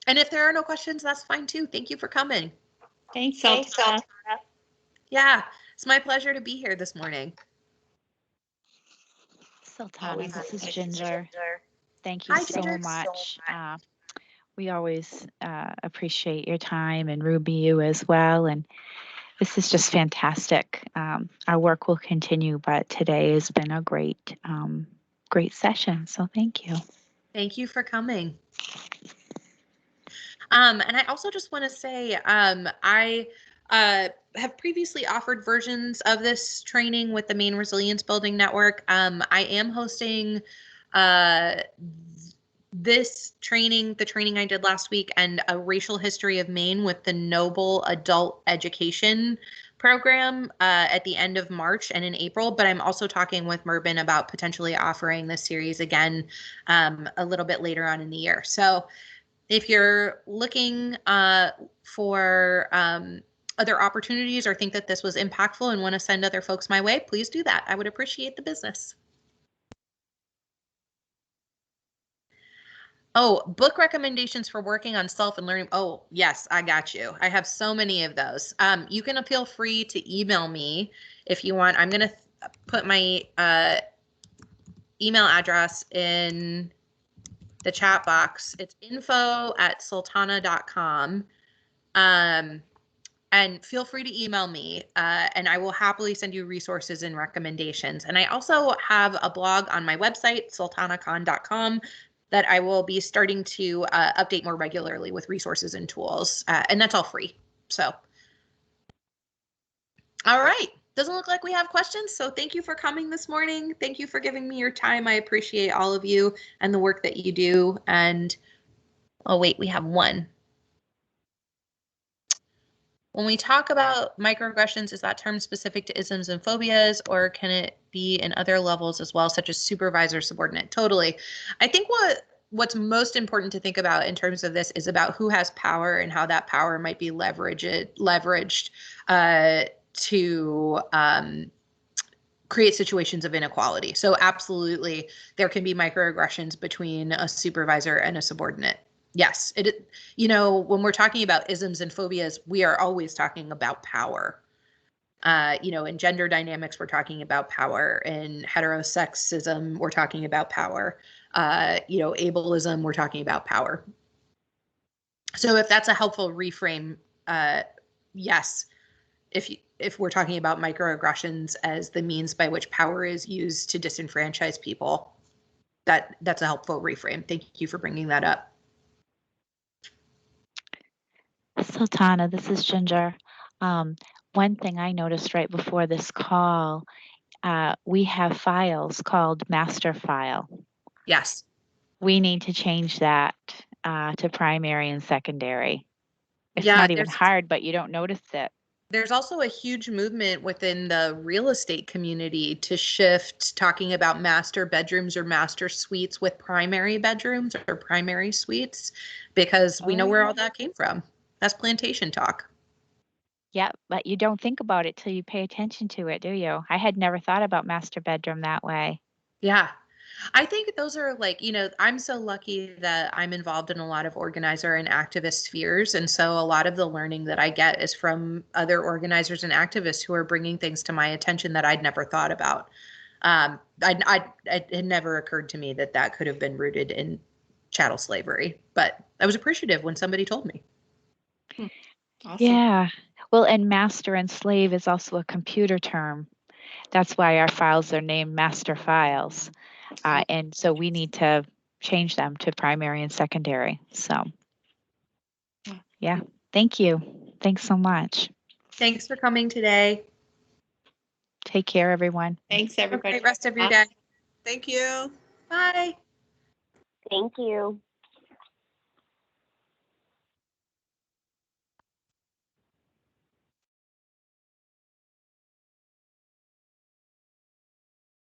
if there are no questions, that's fine too. Thank you for coming. Thanks, Sultana. Yeah, it's my pleasure to be here this morning. Sultana, this is Ginger. Thank you so much. We always appreciate your time, and Ruby, you as well. And this is just fantastic. Our work will continue, but today has been a great session. So thank you. Thank you for coming. And I also just want to say, I have previously offered versions of this training with the Maine Resilience Building Network. I am hosting this training, the training I did last week, and a racial history of Maine with the Noble Adult Education program at the end of March and in April. But I'm also talking with Mervin about potentially offering this series again a little bit later on in the year. So if you're looking for other opportunities or think that this was impactful and want to send other folks my way, please do that. I would appreciate the business. Oh, book recommendations for working on self and learning. Oh, yes, I got you. I have so many of those. You can feel free to email me if you want. I'm going to put my email address in the chat box. It's info@sultana.com. And feel free to email me, and I will happily send you resources and recommendations. And I also have a blog on my website, sultanacon.com, that I will be starting to update more regularly with resources and tools. And that's all free. So, all right. Doesn't look like we have questions. So thank you for coming this morning. Thank you for giving me your time. I appreciate all of you and the work that you do. And, oh, wait, we have one. When we talk about microaggressions, is that term specific to isms and phobias, or can it be in other levels as well, such as supervisor, subordinate? Totally. I think what's most important to think about in terms of this is about who has power and how that power might be leveraged to create situations of inequality. So absolutely, there can be microaggressions between a supervisor and a subordinate. Yes, when we're talking about isms and phobias, we are always talking about power. In gender dynamics, we're talking about power. In heterosexism, we're talking about power. Ableism, we're talking about power. So if that's a helpful reframe, yes, if we're talking about microaggressions as the means by which power is used to disenfranchise people, that's a helpful reframe. Thank you for bringing that up. Sultana, this is Ginger. One thing I noticed right before this call, we have files called master file. Yes. We need to change that to primary and secondary. It's Yeah, not even hard, but you don't notice it. There's also a huge movement within the real estate community to shift talking about master bedrooms or master suites with primary bedrooms or primary suites, because we know where all that came from. That's plantation talk. Yeah, but you don't think about it till you pay attention to it, do you? I had never thought about master bedroom that way. Yeah. I think those are I'm so lucky that I'm involved in a lot of organizer and activist spheres. And so a lot of the learning that I get is from other organizers and activists who are bringing things to my attention that I'd never thought about. It had never occurred to me that could have been rooted in chattel slavery, but I was appreciative when somebody told me. Awesome. Yeah. Well, and master and slave is also a computer term. That's why our files are named master files. And so we need to change them to primary and secondary. So, yeah, thank you. Thanks so much. Thanks for coming today. Take care, everyone. Thanks, everybody. Have a great rest of your day. Thank you. Bye. Thank you.